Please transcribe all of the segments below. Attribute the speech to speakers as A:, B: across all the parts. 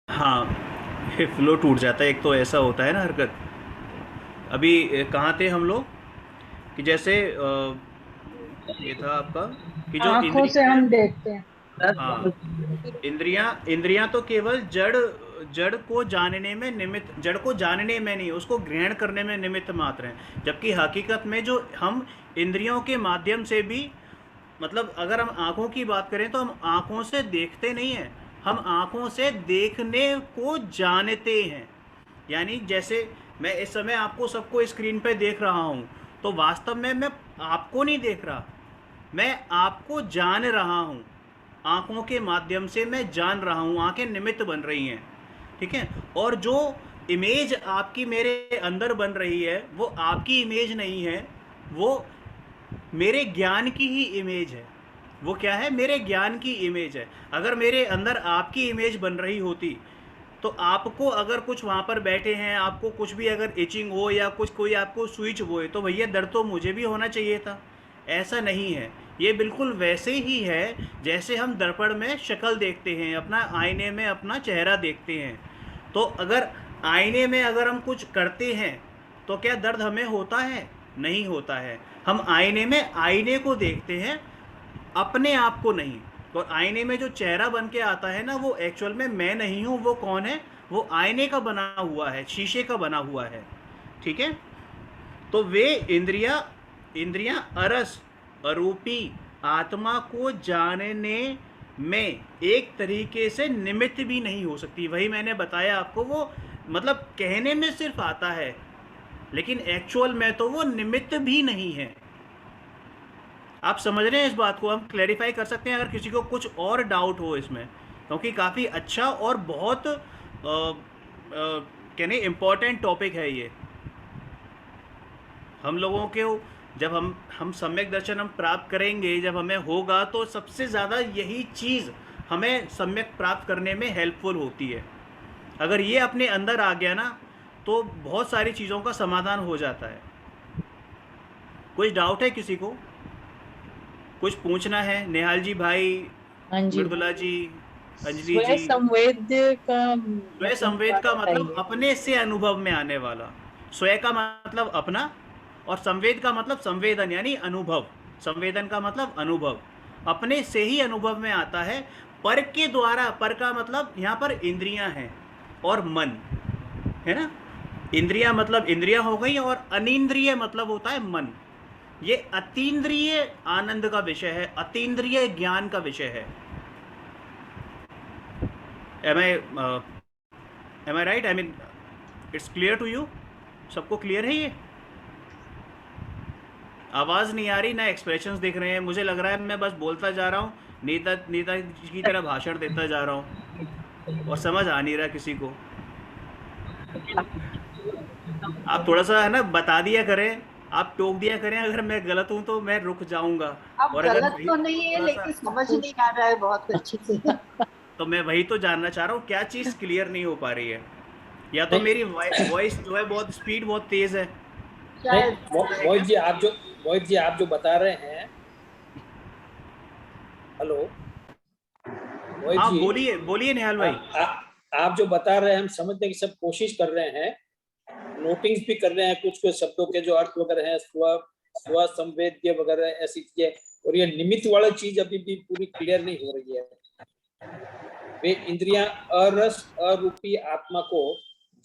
A: हाँ, फ्लो टूट जाता है, एक तो ऐसा होता है ना हरकत। अभी कहाँ थे हम लोग, कि जैसे ये था आपका कि जो
B: आंखों से
A: इंद्रियां हैं।
B: हम देखते हैं।
A: हाँ, इंद्रियां इंद्रियां तो केवल जड़ जड़ को जानने में निमित्त, जड़ को जानने में नहीं, उसको ग्रहण करने में निमित्त मात्र हैं, जबकि हकीकत में जो हम इंद्रियों के माध्यम से भी, मतलब अगर हम आँखों की बात करें तो हम आँखों से देखते नहीं हैं, हम आँखों से देखने को जानते हैं। यानी जैसे मैं इस समय आपको सबको स्क्रीन पे देख रहा हूँ, तो वास्तव में मैं आपको नहीं देख रहा, मैं आपको जान रहा हूँ। आँखों के माध्यम से मैं जान रहा हूँ, आँखें निमित्त बन रही हैं। ठीक है। और जो इमेज आपकी मेरे अंदर बन रही है वो आपकी इमेज नहीं है, वो मेरे ज्ञान की ही इमेज है। वो क्या है? मेरे ज्ञान की इमेज है। अगर मेरे अंदर आपकी इमेज बन रही होती, तो आपको अगर कुछ वहाँ पर बैठे हैं, आपको कुछ भी अगर इचिंग हो या कुछ कोई आपको स्विच बोए, तो भैया दर्द तो मुझे भी होना चाहिए था। ऐसा नहीं है। ये बिल्कुल वैसे ही है जैसे हम दर्पण में शक्ल देखते हैं, अपना आईने में अपना चेहरा देखते हैं। तो अगर आईने में अगर हम कुछ करते हैं तो क्या दर्द हमें होता है? नहीं होता है। हम आईने में आईने को देखते हैं, अपने आप को नहीं। और आईने में जो चेहरा बन के आता है ना, वो एक्चुअल में मैं नहीं हूँ। वो कौन है? वो आईने का बना हुआ है, शीशे का बना हुआ है। ठीक है। तो वे इंद्रियां इंद्रियां अरस अरूपी आत्मा को जानने में एक तरीके से निमित्त भी नहीं हो सकती। वही मैंने बताया आपको, वो मतलब कहने में सिर्फ आता है, लेकिन एक्चुअल में तो वो निमित्त भी नहीं है। आप समझ रहे हैं इस बात को? हम क्लैरिफाई कर सकते हैं अगर किसी को कुछ और डाउट हो इसमें, क्योंकि काफ़ी अच्छा और बहुत कहने इम्पोर्टेंट टॉपिक है ये। हम लोगों के, जब हम सम्यक दर्शन हम प्राप्त करेंगे, जब हमें होगा, तो सबसे ज़्यादा यही चीज़ हमें सम्यक प्राप्त करने में हेल्पफुल होती है। अगर ये अपने अंदर आ गया ना, तो बहुत सारी चीज़ों का समाधान हो जाता है। कुछ डाउट है किसी को? कुछ पूछना है? नेहाल जी भाई,
B: हाँ जी।
A: मृदुला जी, अंजलि
B: स्व
A: जी।
B: संवेद का
A: स्वय
B: मतलब
A: संवेद
B: थोड़ा
A: का मतलब
B: बताइए।
A: अपने से अनुभव में आने वाला। स्वय का मतलब अपना, और संवेद का मतलब संवेदन यानी अनुभव। संवेदन का मतलब अनुभव, अपने से ही अनुभव में आता है। पर के द्वारा, पर का मतलब यहाँ पर इंद्रियां हैं और मन, है ना। इंद्रियां मतलब इंद्रियां हो गई, और अनिंद्रिय मतलब होता है मन। ये अतीन्द्रिय आनंद का विषय है, अतीन्द्रिय ज्ञान का विषय है। Am I right? I mean, it's clear to you? सबको क्लियर है ये? आवाज़ नहीं आ रही, ना एक्सप्रेशंस दिख रहे हैं, मुझे लग रहा है मैं बस बोलता जा रहा हूँ, नेता नेता की तरह भाषण देता जा रहा हूँ, और समझ आ नहीं रहा किसी को। आप थोड़ा सा है ना बता दिया करें, आप टोक दिया करें, अगर मैं गलत हूँ तो मैं रुक जाऊंगा।
B: अब
A: और अगर
B: गलत
A: सही
B: तो
A: हूँ तो
B: नहीं है
A: थोड़ा सा,
B: लेकिन समझ नहीं आ रहा है बहुत अच्छे से।
A: तो मैं वही तो जानना चाह रहा हूँ, क्या चीज़ क्लियर नहीं हो पा रही है? या तो
C: नहीं
A: मेरी वॉइस जो है बहुत स्पीड बहुत तेज़ है।
C: नहीं,
B: शायद।
A: ऐसा है
C: मोहित
A: क्या?
C: जी आप जो बता रहे हैं। हेलो मोहित
A: हाँ,
C: जी।
A: बोलिए बोलिए निहाल
C: आ,
A: भाई।
C: आ, आप जो बता रहे हैं हम समझने की सब कोशिश कर रहे हैं, नोटिंग्स भी कर रहे हैं कुछ कुछ शब्दों के जो अर्थ वगैरह हैं, स्व स्व संवेद्य वगैरह ऐसी चीजें। और ये निमित्त वाली चीज अभी भी पूरी क्लियर नहीं हो रही है। वे इंद्रियां अरस अरूपी आत्मा को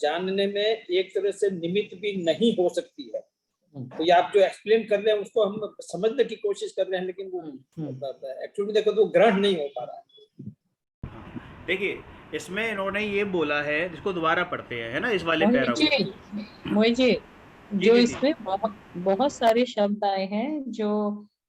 C: जानने में एक तरह से निमित्त भी नहीं हो सकती है। तो ये आप जो एक्सप्लेन कर रहे हैं उसको हम समझने की कोशिश कर रहे हैं, लेकिन वो एक्चुअली देखो तो ग्रहण नहीं हो पा रहा है।
A: देखिए, इसमें इन्होंने ये बोला है, जिसको दोबारा पढ़ते हैं, है ना, इस वाले
B: मोहित जी,
A: पैराग्राफ।
B: मोहित जी,
A: जी
B: जो
A: जी जी।
B: इसमें बहुत बहुत सारे शब्द आए हैं जो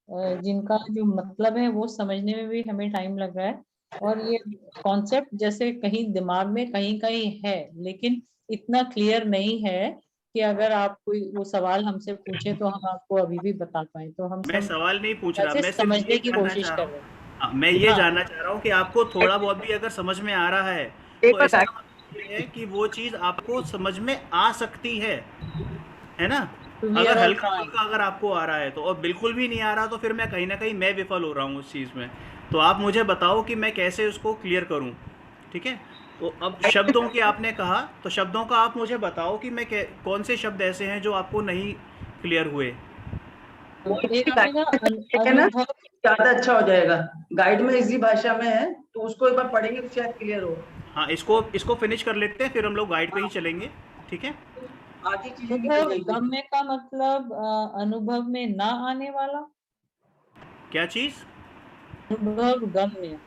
B: जिनका जो मतलब है वो समझने में भी हमें टाइम लग रहा है। और ये कॉन्सेप्ट जैसे कहीं दिमाग में कहीं कहीं है, लेकिन इतना क्लियर नहीं है कि अगर आप कोई वो सवाल हमसे पूछे तो हम आपको अभी भी बता पाए। तो हम
A: मैं
B: सब
A: सवाल नहीं पूछ रहा,
B: वैसे
A: मैं सिर्फ ये
B: समझने की
A: जानना
B: कोशिश
A: चाह रहा
B: कर
A: हूँ।
B: रहे हैं।
A: हाँ, मैं ये
B: हाँ।
A: जानना चाह रहा हूँ कि आपको थोड़ा बहुत भी अगर समझ में आ रहा है, तो
B: पेपर
A: इसका
B: बैग।
A: मतलब ये है कि वो चीज़ आपको समझ में आ सकती है ना।
B: वी
A: अगर
B: आर ऑल
A: हल्का
B: ट्राइंग।
A: फुल्का अगर आपको आ रहा है तो, और बिल्कुल भी नहीं आ रहा, तो फिर मैं कहीं ना कहीं मैं विफल हो रहा हूँ उस चीज़ में। तो आप मुझे बताओ कि मैं कैसे उसको क्लियर करूँ। ठीक है। तो अब शब्दों के आपने कहा, तो शब्दों का आप मुझे बताओ कि मैं कौन से शब्द ऐसे हैं जो आपको नहीं क्लियर हुए।
B: एक आएगा
D: है ना,
B: अनुभव।
D: ज्यादा अच्छा हो जाएगा। गाइड में इसी भाषा में है, तो उसको एक बार पढ़ेंगे तो शायद क्लियर हो।
A: हाँ, इसको फिनिश कर लेते हैं, फिर हम लोग गाइड पे ही चलेंगे, ठीक है।
D: आधी चीजें निकल
B: अनुभव
D: जाएंगी।
B: गम्य का मतलब अनुभव में ना आने वाला।
A: क्या चीज़?
B: अनुभव गम्य।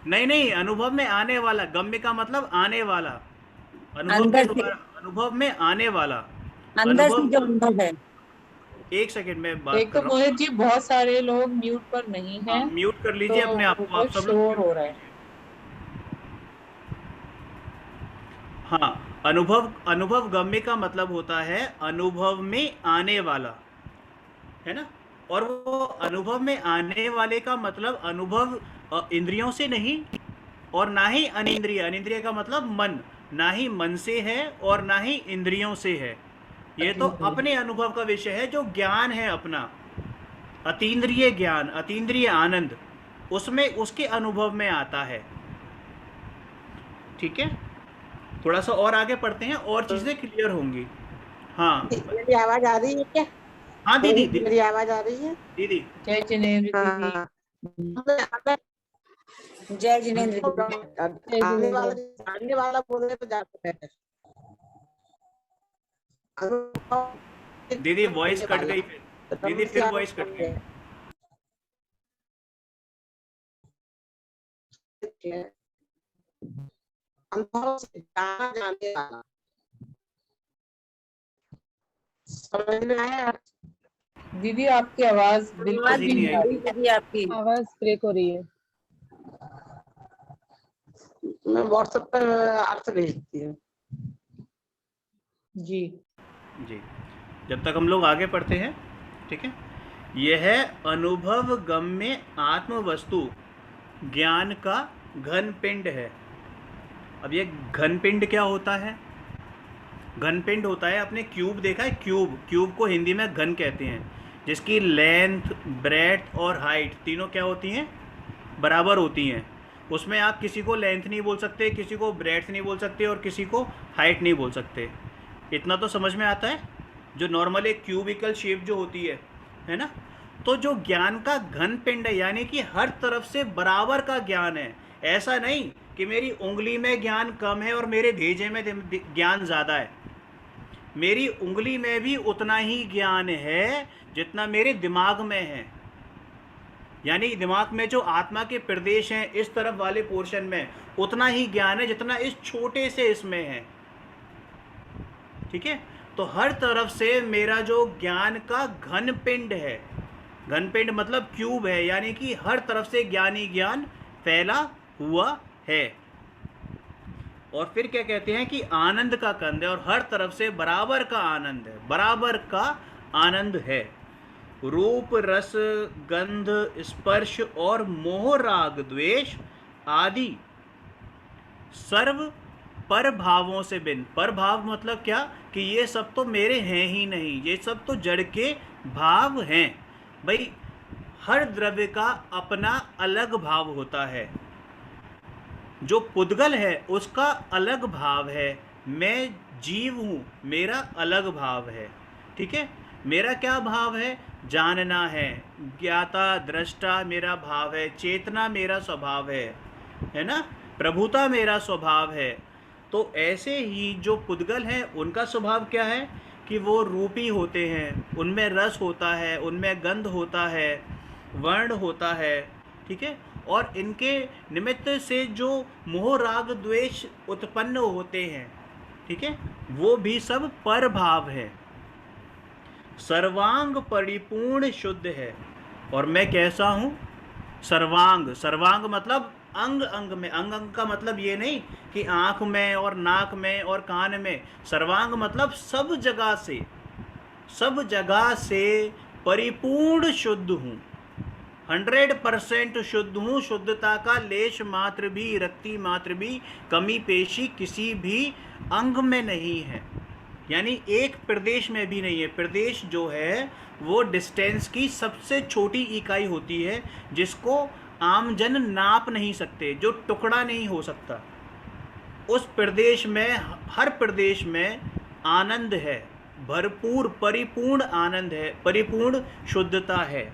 A: नहीं नहीं, अनुभव में आने वाला, गम्य का मतलब आने वाला, अनुभव के
E: अंदर से,
A: द्वारा, अनुभव में आने वाला
E: अंदर से
A: अनुभव।
E: जो अनुभव है।
A: एक सेकंड में बात
B: एक
A: कर
B: तो
A: रहा हूँ।
B: मोहित जी बहुत सारे लोग म्यूट पर नहीं
A: हाँ,
B: हैं,
A: म्यूट कर लीजिए
B: तो
A: अपने आप को,
B: वो
A: आप सब लोग
B: शोर
A: म्यूट
B: हो
A: कर
B: रहा है।
A: लीजिए। हाँ, अनुभव गम्य का मतलब होता है अनुभव में आने वाला, है ना। और वो अनुभव में आने वाले का मतलब अनुभव इंद्रियों से नहीं, और ना ही अनिंद्रिय, अनिंद्रिय का मतलब मन, ना ही मन से है और ना ही इंद्रियों से है। ये तो अपने अनुभव का विषय है, जो ज्ञान है अपना, अतीन्द्रिय ज्ञान, अतीन्द्रिय आनंद, उसमें उसके अनुभव में आता है, ठीक है। थोड़ा सा और आगे पढ़ते हैं और चीजें क्लियर होंगी। हाँ
E: मेरी आवाज आ रही है क्या?
A: हाँ दीदी,
E: मेरी आवाज आ रही है?
A: दीदी
B: जय जिनेन्द्र दीदी।
E: हाँ। जय जिनेन्द्र दीदी। आने वाला बोले तो जाते हैं।
A: दीदी वॉइस कट गई, दीदी फिर वॉइस कट गई।
E: अनुभव से जाना जाने वाला। समझ में आया?
B: दीदी आपकी आवाज बिल्कुल
A: आवाज ही
B: भी
A: नहीं
B: नहीं आ रही।
E: दीदी आपकी
F: आवाज ब्रेक हो रही है।
E: मैं व्हाट्सएप पर अर्थ भेजती हूँ।
B: जी
A: जी, जब तक हम लोग आगे पढ़ते हैं, ठीक है। यह है अनुभव गम्य आत्म वस्तु ज्ञान का घन पिंड है। अब ये घन पिंड क्या होता है? घन पिंड होता है, आपने क्यूब देखा है, क्यूब को हिंदी में घन कहते हैं, जिसकी लेंथ, ब्रेड्थ और हाइट तीनों क्या होती हैं? बराबर होती हैं। उसमें आप किसी को लेंथ नहीं बोल सकते, किसी को ब्रेड्थ नहीं बोल सकते और किसी को हाइट नहीं बोल सकते। इतना तो समझ में आता है, जो नॉर्मल एक क्यूबिकल शेप जो होती है ना। तो जो ज्ञान का घन पिंड है, यानी कि हर तरफ से बराबर का ज्ञान है। ऐसा नहीं कि मेरी उंगली में ज्ञान कम है और मेरे भेजे में ज्ञान ज़्यादा है। मेरी उंगली में भी उतना ही ज्ञान है जितना मेरे दिमाग में है। यानी दिमाग में जो आत्मा के प्रदेश हैं, इस तरफ वाले पोर्शन में उतना ही ज्ञान है जितना इस छोटे से इसमें है, ठीक है। तो हर तरफ से मेरा जो ज्ञान का घन पिंड है, घन पिंड मतलब क्यूब है, यानी कि हर तरफ से ज्ञान ही ज्ञान फैला हुआ है। और फिर क्या कहते हैं कि आनंद का कंद है, और हर तरफ से बराबर का आनंद है, बराबर का आनंद है। रूप, रस, गंध, स्पर्श और मोह, राग, द्वेष आदि सर्व पर भावों से भिन्न। पर भाव मतलब क्या? कि ये सब तो मेरे हैं ही नहीं, ये सब तो जड़ के भाव हैं। भाई, हर द्रव्य का अपना अलग भाव होता है। जो पुद्गल है उसका अलग भाव है, मैं जीव हूँ, मेरा अलग भाव है, ठीक है। मेरा क्या भाव है? जानना है, ज्ञाता दृष्टा मेरा भाव है, चेतना मेरा स्वभाव है ना, प्रभुता मेरा स्वभाव है। तो ऐसे ही जो पुद्गल हैं उनका स्वभाव क्या है? कि वो रूपी होते हैं, उनमें रस होता है, उनमें गंध होता है, वर्ण होता है, ठीक है। और इनके निमित्त से जो मोह, राग, द्वेष उत्पन्न होते हैं, ठीक है, वो भी सब पर भाव है। सर्वांग परिपूर्ण शुद्ध है। और मैं कैसा हूँ? सर्वांग। सर्वांग मतलब अंग अंग में। अंग अंग का मतलब ये नहीं कि आँख में और नाक में और कान में। सर्वांग मतलब सब जगह से, सब जगह से परिपूर्ण शुद्ध हूँ, 100% शुद्ध हूँ। शुद्धता का लेश मात्र भी, रत्ती मात्र भी कमी पेशी किसी भी अंग में नहीं है, यानी एक प्रदेश में भी नहीं है। प्रदेश जो है वो डिस्टेंस की सबसे छोटी इकाई होती है, जिसको आमजन नाप नहीं सकते, जो टुकड़ा नहीं हो सकता, उस प्रदेश में, हर प्रदेश में आनंद है, भरपूर परिपूर्ण आनंद है, परिपूर्ण शुद्धता है।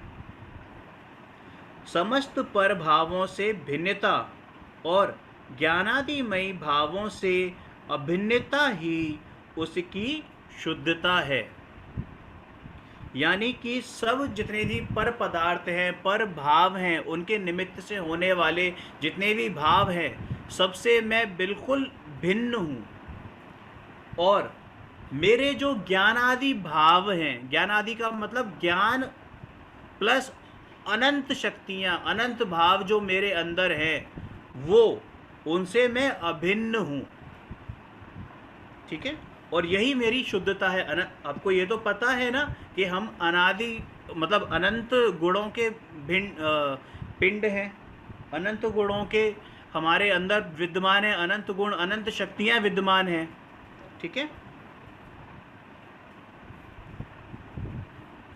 A: समस्त परभावों से भिन्नता और ज्ञानादिमयी भावों से अभिन्नता ही उसकी शुद्धता है। यानी कि सब जितने भी पर पदार्थ हैं, पर भाव हैं, उनके निमित्त से होने वाले जितने भी भाव हैं, सबसे मैं बिल्कुल भिन्न हूँ। और मेरे जो ज्ञानादि भाव हैं, ज्ञानादि का मतलब ज्ञान प्लस अनंत शक्तियाँ, अनंत भाव जो मेरे अंदर हैं, वो उनसे मैं अभिन्न हूँ। ठीक है, और यही मेरी शुद्धता है। आपको ये तो पता है ना कि हम अनादि मतलब अनंत गुणों के भिन्न पिंड हैं, अनंत गुणों के हमारे अंदर विद्यमान है, अनंत गुण, अनंत शक्तियाँ विद्यमान हैं। ठीक है,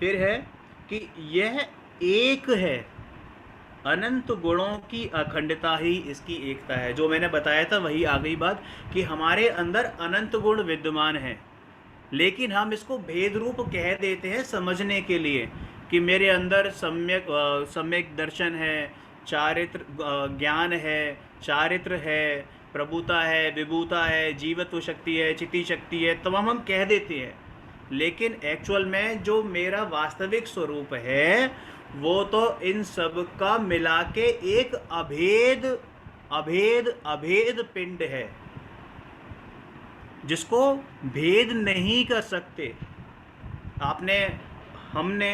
A: फिर है कि यह एक है, अनंत गुणों की अखंडता ही इसकी एकता है। जो मैंने बताया था वही आ गई बात कि हमारे अंदर अनंत गुण विद्यमान हैं, लेकिन हम इसको भेद रूप कह देते हैं समझने के लिए कि मेरे अंदर सम्यक दर्शन है, चारित्र ज्ञान है, चारित्र है, प्रभुता है, विभूता है, जीवत्व शक्ति है, चिति शक्ति है, तमाम हम कह देते हैं। लेकिन एक्चुअल में जो मेरा वास्तविक स्वरूप है वो तो इन सब का मिला के एक अभेद अभेद अभेद पिंड है, जिसको भेद नहीं कर सकते। हमने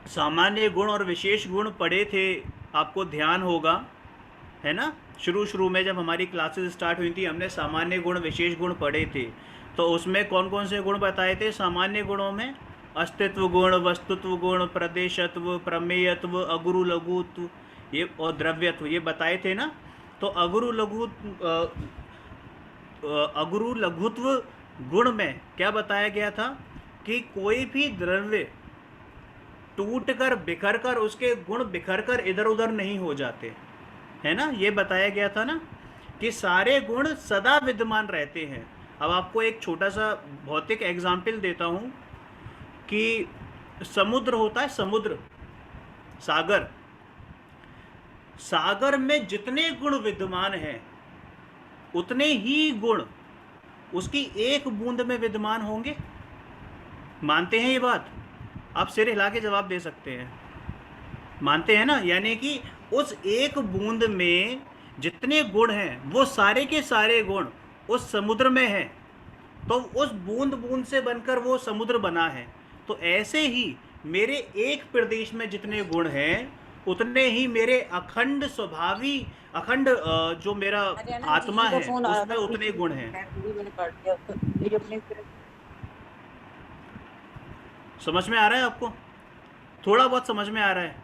A: सामान्य गुण और विशेष गुण पढ़े थे, आपको ध्यान होगा, है ना। शुरू में जब हमारी क्लासेस स्टार्ट हुई थी, हमने सामान्य गुण विशेष गुण पढ़े थे। तो उसमें कौन कौन से गुण बताए थे? सामान्य गुणों में अस्तित्व गुण, वस्तुत्व गुण, प्रदेशत्व, प्रमेयत्व, अगुरु लघुत्व ये और द्रव्यत्व ये बताए थे ना। तो अगुरु लघुत्व गुण में क्या बताया गया था कि कोई भी द्रव्य टूटकर बिखर कर, उसके गुण बिखर कर इधर उधर नहीं हो जाते, है ना। ये बताया गया था ना कि सारे गुण सदा विद्यमान रहते हैं। अब आपको एक छोटा सा भौतिक एग्जाम्पल देता हूँ कि समुद्र होता है, समुद्र, सागर में जितने गुण विद्यमान हैं उतने ही गुण उसकी एक बूंद में विद्यमान होंगे। मानते हैं ये बात? आप सिर हिला के जवाब दे सकते हैं, मानते हैं ना। यानी कि उस एक बूंद में जितने गुण हैं वो सारे के सारे गुण उस समुद्र में हैं, तो उस बूंद बूंद से बनकर वो समुद्र बना है। तो ऐसे ही मेरे एक प्रदेश में जितने गुण हैं उतने ही मेरे अखंड स्वभावी, अखंड जो मेरा आत्मा है उसमें उतने गुण हैं। समझ में आ रहा है आपको? थोड़ा बहुत समझ में आ रहा है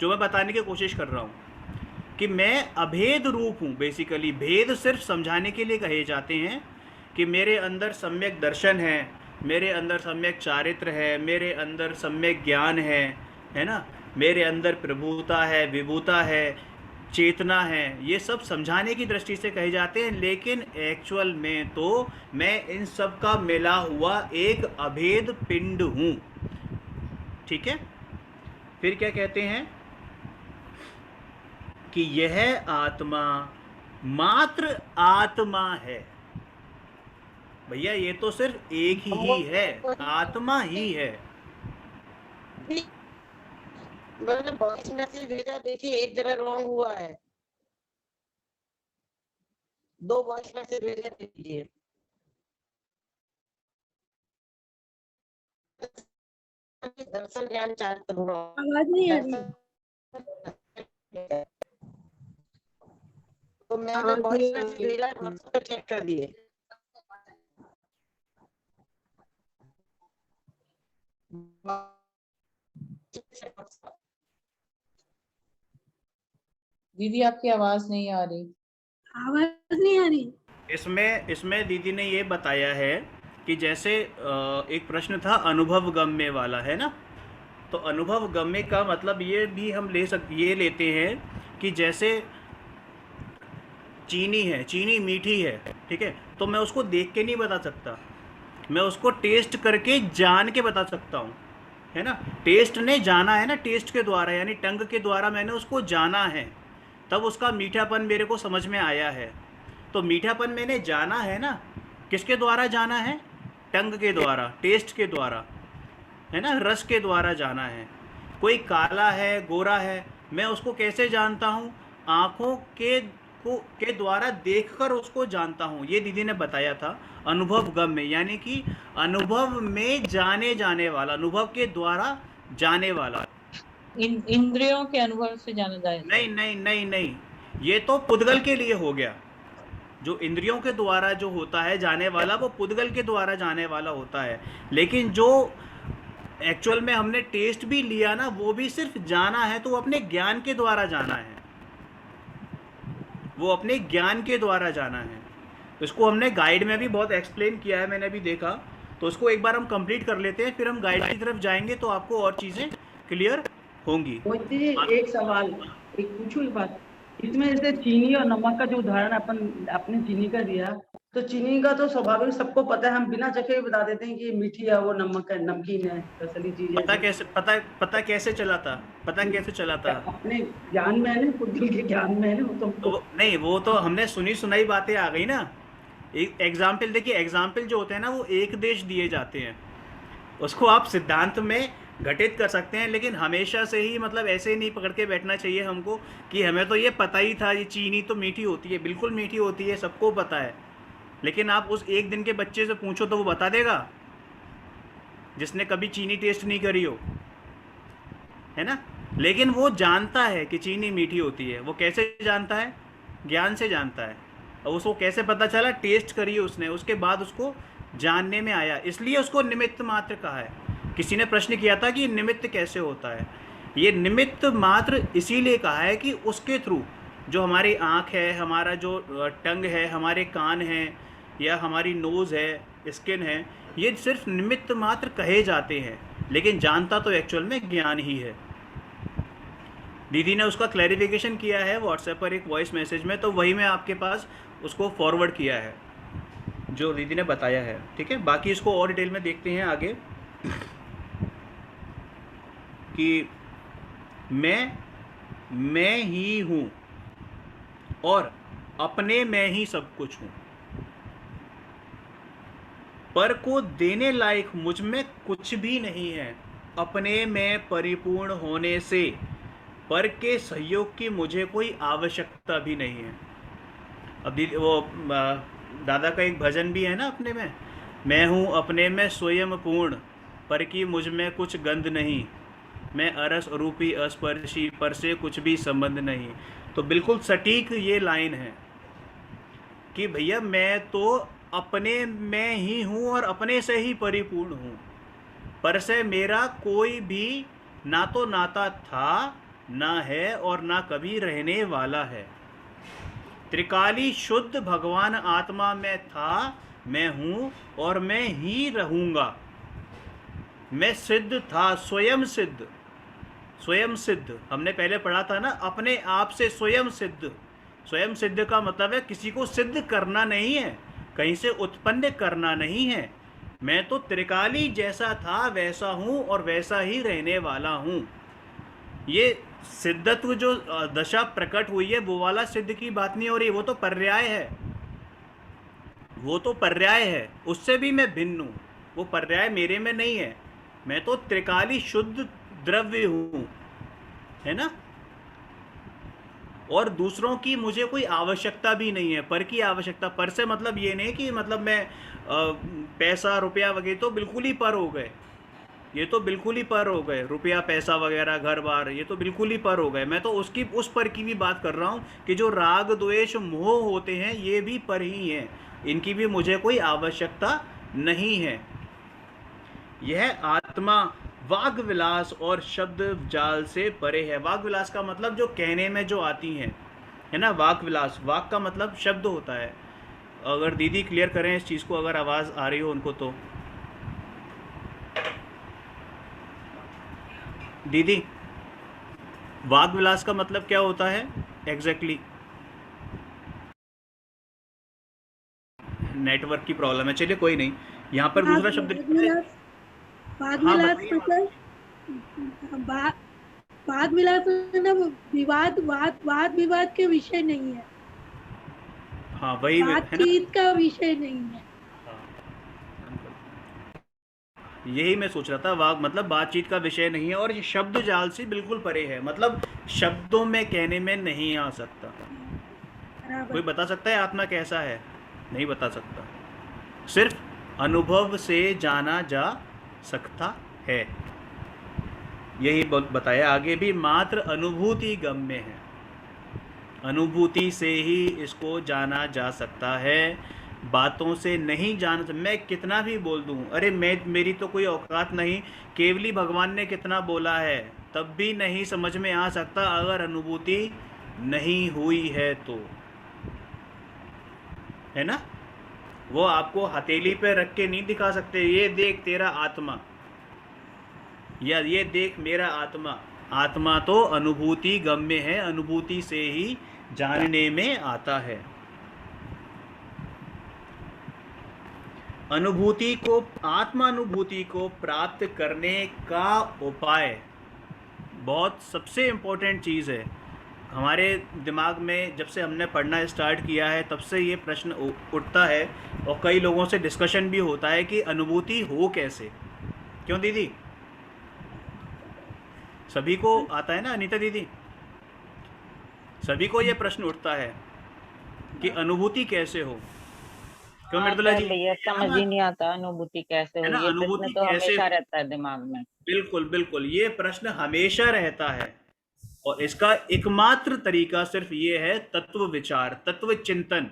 A: जो मैं बताने की कोशिश कर रहा हूँ कि मैं अभेद रूप हूँ। बेसिकली भेद सिर्फ समझाने के लिए कहे जाते हैं कि मेरे अंदर सम्यक दर्शन है, मेरे अंदर सम्यक चारित्र है, मेरे अंदर सम्यक ज्ञान है ना, मेरे अंदर प्रभुता है, विभूता है, चेतना है। ये सब समझाने की दृष्टि से कहे जाते हैं, लेकिन एक्चुअल में तो मैं इन सब का मिला हुआ एक अभेद पिंड हूँ। ठीक है, फिर क्या कहते हैं कि यह आत्मा मात्र आत्मा है। भैया ये तो सिर्फ एक ही है, आत्मा ही है।
E: मैंने वॉइस मैसेज भेजा, देखिए एक जगह रॉन्ग हुआ है, 2 वॉइस मैसेज भेजे, देखिए। दर्शन ज्ञान चाहता हूँ,
F: आवाज नहीं आ रही।
E: तो मैंने वॉइस मैसेज भेजा, व्हाट्सएप पे चेक कर दिए।
B: दीदी आपकी आवाज नहीं आ रही।
F: आवाज नहीं आ रही।
A: इसमें दीदी ने ये बताया है कि जैसे एक प्रश्न था अनुभव गम्य वाला, है ना। तो अनुभव गम्य का मतलब ये भी हम ये लेते हैं कि जैसे चीनी है, चीनी मीठी है, ठीक है, तो मैं उसको देख के नहीं बता सकता, मैं उसको टेस्ट करके जान के बता सकता हूँ, है ना। टेस्ट ने जाना है ना, टेस्ट के द्वारा यानी टंग के द्वारा मैंने उसको जाना है, तब उसका मीठापन मेरे को समझ में आया है। तो मीठापन मैंने जाना है ना, किसके द्वारा जाना है? टंग के द्वारा, टेस्ट के द्वारा, है ना, रस के द्वारा जाना है। कोई काला है, गोरा है, मैं उसको कैसे जानता हूँ? आँखों के द्वारा देखकर उसको जानता हूँ। ये दीदी ने बताया था अनुभव गम में, यानी कि अनुभव में जाने वाला, अनुभव के द्वारा जाने वाला।
B: इंद्रियों के अनुभव से जाना जाए।
A: नहीं नहीं नहीं नहीं, ये तो पुद्गल के लिए हो गया। जो इंद्रियों के द्वारा जो होता है जाने वाला, वो पुद्गल के द्वारा जाने वाला होता है। लेकिन जो एक्चुअल में हमने टेस्ट भी लिया ना, वो भी सिर्फ जाना है, तो वो अपने ज्ञान के द्वारा जाना है, वो अपने ज्ञान के द्वारा जाना है। इसको हमने गाइड में भी बहुत एक्सप्लेन किया है, मैंने भी देखा, तो उसको एक बार हम कंप्लीट कर लेते हैं, फिर हम गाइड की तरफ जाएंगे तो आपको और चीज़ें क्लियर होंगी।
D: मोहित जी, एक सवाल, एक पूछूं एक बात, इसमें जैसे चीनी और नमक का जो उदाहरण आपने चीनी का दिया, तो चीनी का तो स्वाभाविक सबको पता है, हम बिना चखे ही बता देते हैं कि ये मीठी है, वो नमक है, नमकीन है, असली चीज है।
A: पता कैसे चला था?
D: अपने ज्ञान में है ना, खुद के ज्ञान में है ना, वो तो
A: नहीं, वो तो हमने सुनी सुनाई बातें आ गई ना। एक एग्जाम्पल देखिए, एग्जाम्पल जो होते हैं ना, वो एक देश दिए जाते हैं, उसको आप सिद्धांत में घटित कर सकते हैं, लेकिन हमेशा से ही मतलब ऐसे ही नहीं पकड़ के बैठना चाहिए हमको कि हमें तो ये पता ही था, ये चीनी तो मीठी होती है। बिल्कुल मीठी होती है, सबको पता है, लेकिन आप उस एक दिन के बच्चे से पूछो तो वो बता देगा, जिसने कभी चीनी टेस्ट नहीं करी हो, है ना। लेकिन वो जानता है कि चीनी मीठी होती है। वो कैसे जानता है? ज्ञान से जानता है। और उसको कैसे पता चला? टेस्ट करी उसने, उसके बाद उसको जानने में आया, इसलिए उसको निमित्त मात्र कहा है। किसी ने प्रश्न किया था कि निमित्त कैसे होता है? ये निमित्त मात्र इसीलिए कहा है कि उसके थ्रू जो हमारी आँख है, हमारा जो टंग है, हमारे कान हैं, या हमारी नोज़ है, स्किन है, ये सिर्फ निमित्त मात्र कहे जाते हैं, लेकिन जानता तो एक्चुअल में ज्ञान ही है। दीदी ने उसका क्लैरिफिकेशन किया है व्हाट्सएप पर एक वॉइस मैसेज में, तो वही मैं आपके पास उसको फॉरवर्ड किया है जो दीदी ने बताया है, ठीक है। बाकी इसको और डिटेल में देखते हैं आगे कि मैं ही हूँ और अपने में ही सब कुछ हूँ, पर को देने लायक मुझ में कुछ भी नहीं है। अपने में परिपूर्ण होने से पर के सहयोग की मुझे कोई आवश्यकता भी नहीं है। अब वो दादा का एक भजन भी है ना अपने में, मैं हूँ अपने में स्वयं पूर्ण, पर की मुझ में कुछ गंध नहीं, मैं अरस रूपी अस्पर्शी, पर से कुछ भी संबंध नहीं। तो बिल्कुल सटीक ये लाइन है कि भैया मैं तो अपने में ही हूँ और अपने से ही परिपूर्ण हूँ, पर से मेरा कोई भी ना तो नाता था, ना है और ना कभी रहने वाला है। त्रिकाली शुद्ध भगवान आत्मा में था, मैं हूँ और मैं ही रहूँगा। मैं सिद्ध था, स्वयं सिद्ध, स्वयं सिद्ध हमने पहले पढ़ा था ना, अपने आप से स्वयं सिद्ध। स्वयं सिद्ध का मतलब है किसी को सिद्ध करना नहीं है, कहीं से उत्पन्न करना नहीं है। मैं तो त्रिकाली जैसा था वैसा हूँ और वैसा ही रहने वाला हूँ। ये सिद्धत्व जो दशा प्रकट हुई है, वो वाला सिद्ध की बात नहीं हो रही, वो तो पर्याय है, वो तो पर्याय है, उससे भी मैं भिन्न हूँ। वो पर्याय मेरे में नहीं है, मैं तो त्रिकाली शुद्ध द्रव्य हूँ, है ना। और दूसरों की मुझे कोई आवश्यकता भी नहीं है। पर की आवश्यकता, पर से मतलब ये नहीं कि मतलब मैं पैसा रुपया वगैरह तो बिल्कुल ही पर हो गए, ये तो बिल्कुल ही पर हो गए, रुपया पैसा वगैरह घर बार ये तो बिल्कुल ही पर हो गए। मैं तो उसकी उस पर की भी बात कर रहा हूँ कि जो राग द्वेष मोह होते हैं ये भी पर ही हैं, इनकी भी मुझे कोई आवश्यकता नहीं है। यह आत्मा वाग विलास और शब्द जाल से परे है। वाग विलास का मतलब जो कहने में जो आती हैं, है ना। वाग विलास, वाग का मतलब शब्द होता है। अगर दीदी क्लियर करें इस चीज़ को, अगर आवाज़ आ रही हो उनको तो। दीदी, वाग विलास का मतलब क्या होता है एग्जैक्टली? नेटवर्क की प्रॉब्लम है, चलिए कोई नहीं। यहाँ पर दूसरा शब्द लिखा है।
F: बाद
A: हाँ
F: मिलाप
A: बताइए।
F: मतलब बाद मिलाप मतलब वाद विवाद के विषय नहीं है,
A: हाँ वही है ना।
F: बातचीत का विषय नहीं है।
A: यही मैं सोच रहा था, वाक मतलब बातचीत का विषय नहीं है, और ये शब्द जाल से बिल्कुल परे है, मतलब शब्दों में कहने में नहीं आ सकता।
F: बराबर।
A: कोई बता सकता है आत्मा कैसा है? नहीं बता सकता, सिर्फ अनुभव से जाना जा सकता है। यही बताया आगे भी, मात्र अनुभूति गम्य है, अनुभूति से ही इसको जाना जा सकता है, बातों से नहीं जान। मैं कितना भी बोल दूं, अरे मेरी तो कोई औकात नहीं, केवली भगवान ने कितना बोला है, तब भी नहीं समझ में आ सकता अगर अनुभूति नहीं हुई है तो, है ना। वो आपको हथेली पे रख के नहीं दिखा सकते, ये देख तेरा आत्मा, या ये देख मेरा आत्मा। आत्मा तो अनुभूति गम्य है, अनुभूति से ही जानने में आता है। अनुभूति को, आत्मानुभूति को प्राप्त करने का उपाय बहुत सबसे इम्पोर्टेंट चीज़ है। हमारे दिमाग में जब से हमने पढ़ना स्टार्ट किया है तब से ये प्रश्न उठता है, और कई लोगों से डिस्कशन भी होता है कि अनुभूति हो कैसे। क्यों दीदी? सभी को आता है ना अनीता दीदी? सभी को ये प्रश्न उठता है कि अनुभूति कैसे हो। क्यों मृदुला जी?
G: भैया समझ ही नहीं आता अनुभूति कैसे
A: है
G: हो,
A: ना,
G: ये प्रश्न
A: अनुभूति
G: तो
A: कैसे
G: हमेशा
A: हो?
G: रहता है दिमाग में।
A: बिल्कुल बिल्कुल, ये प्रश्न हमेशा रहता है, और इसका एकमात्र तरीका सिर्फ ये है, तत्व विचार, तत्व चिंतन।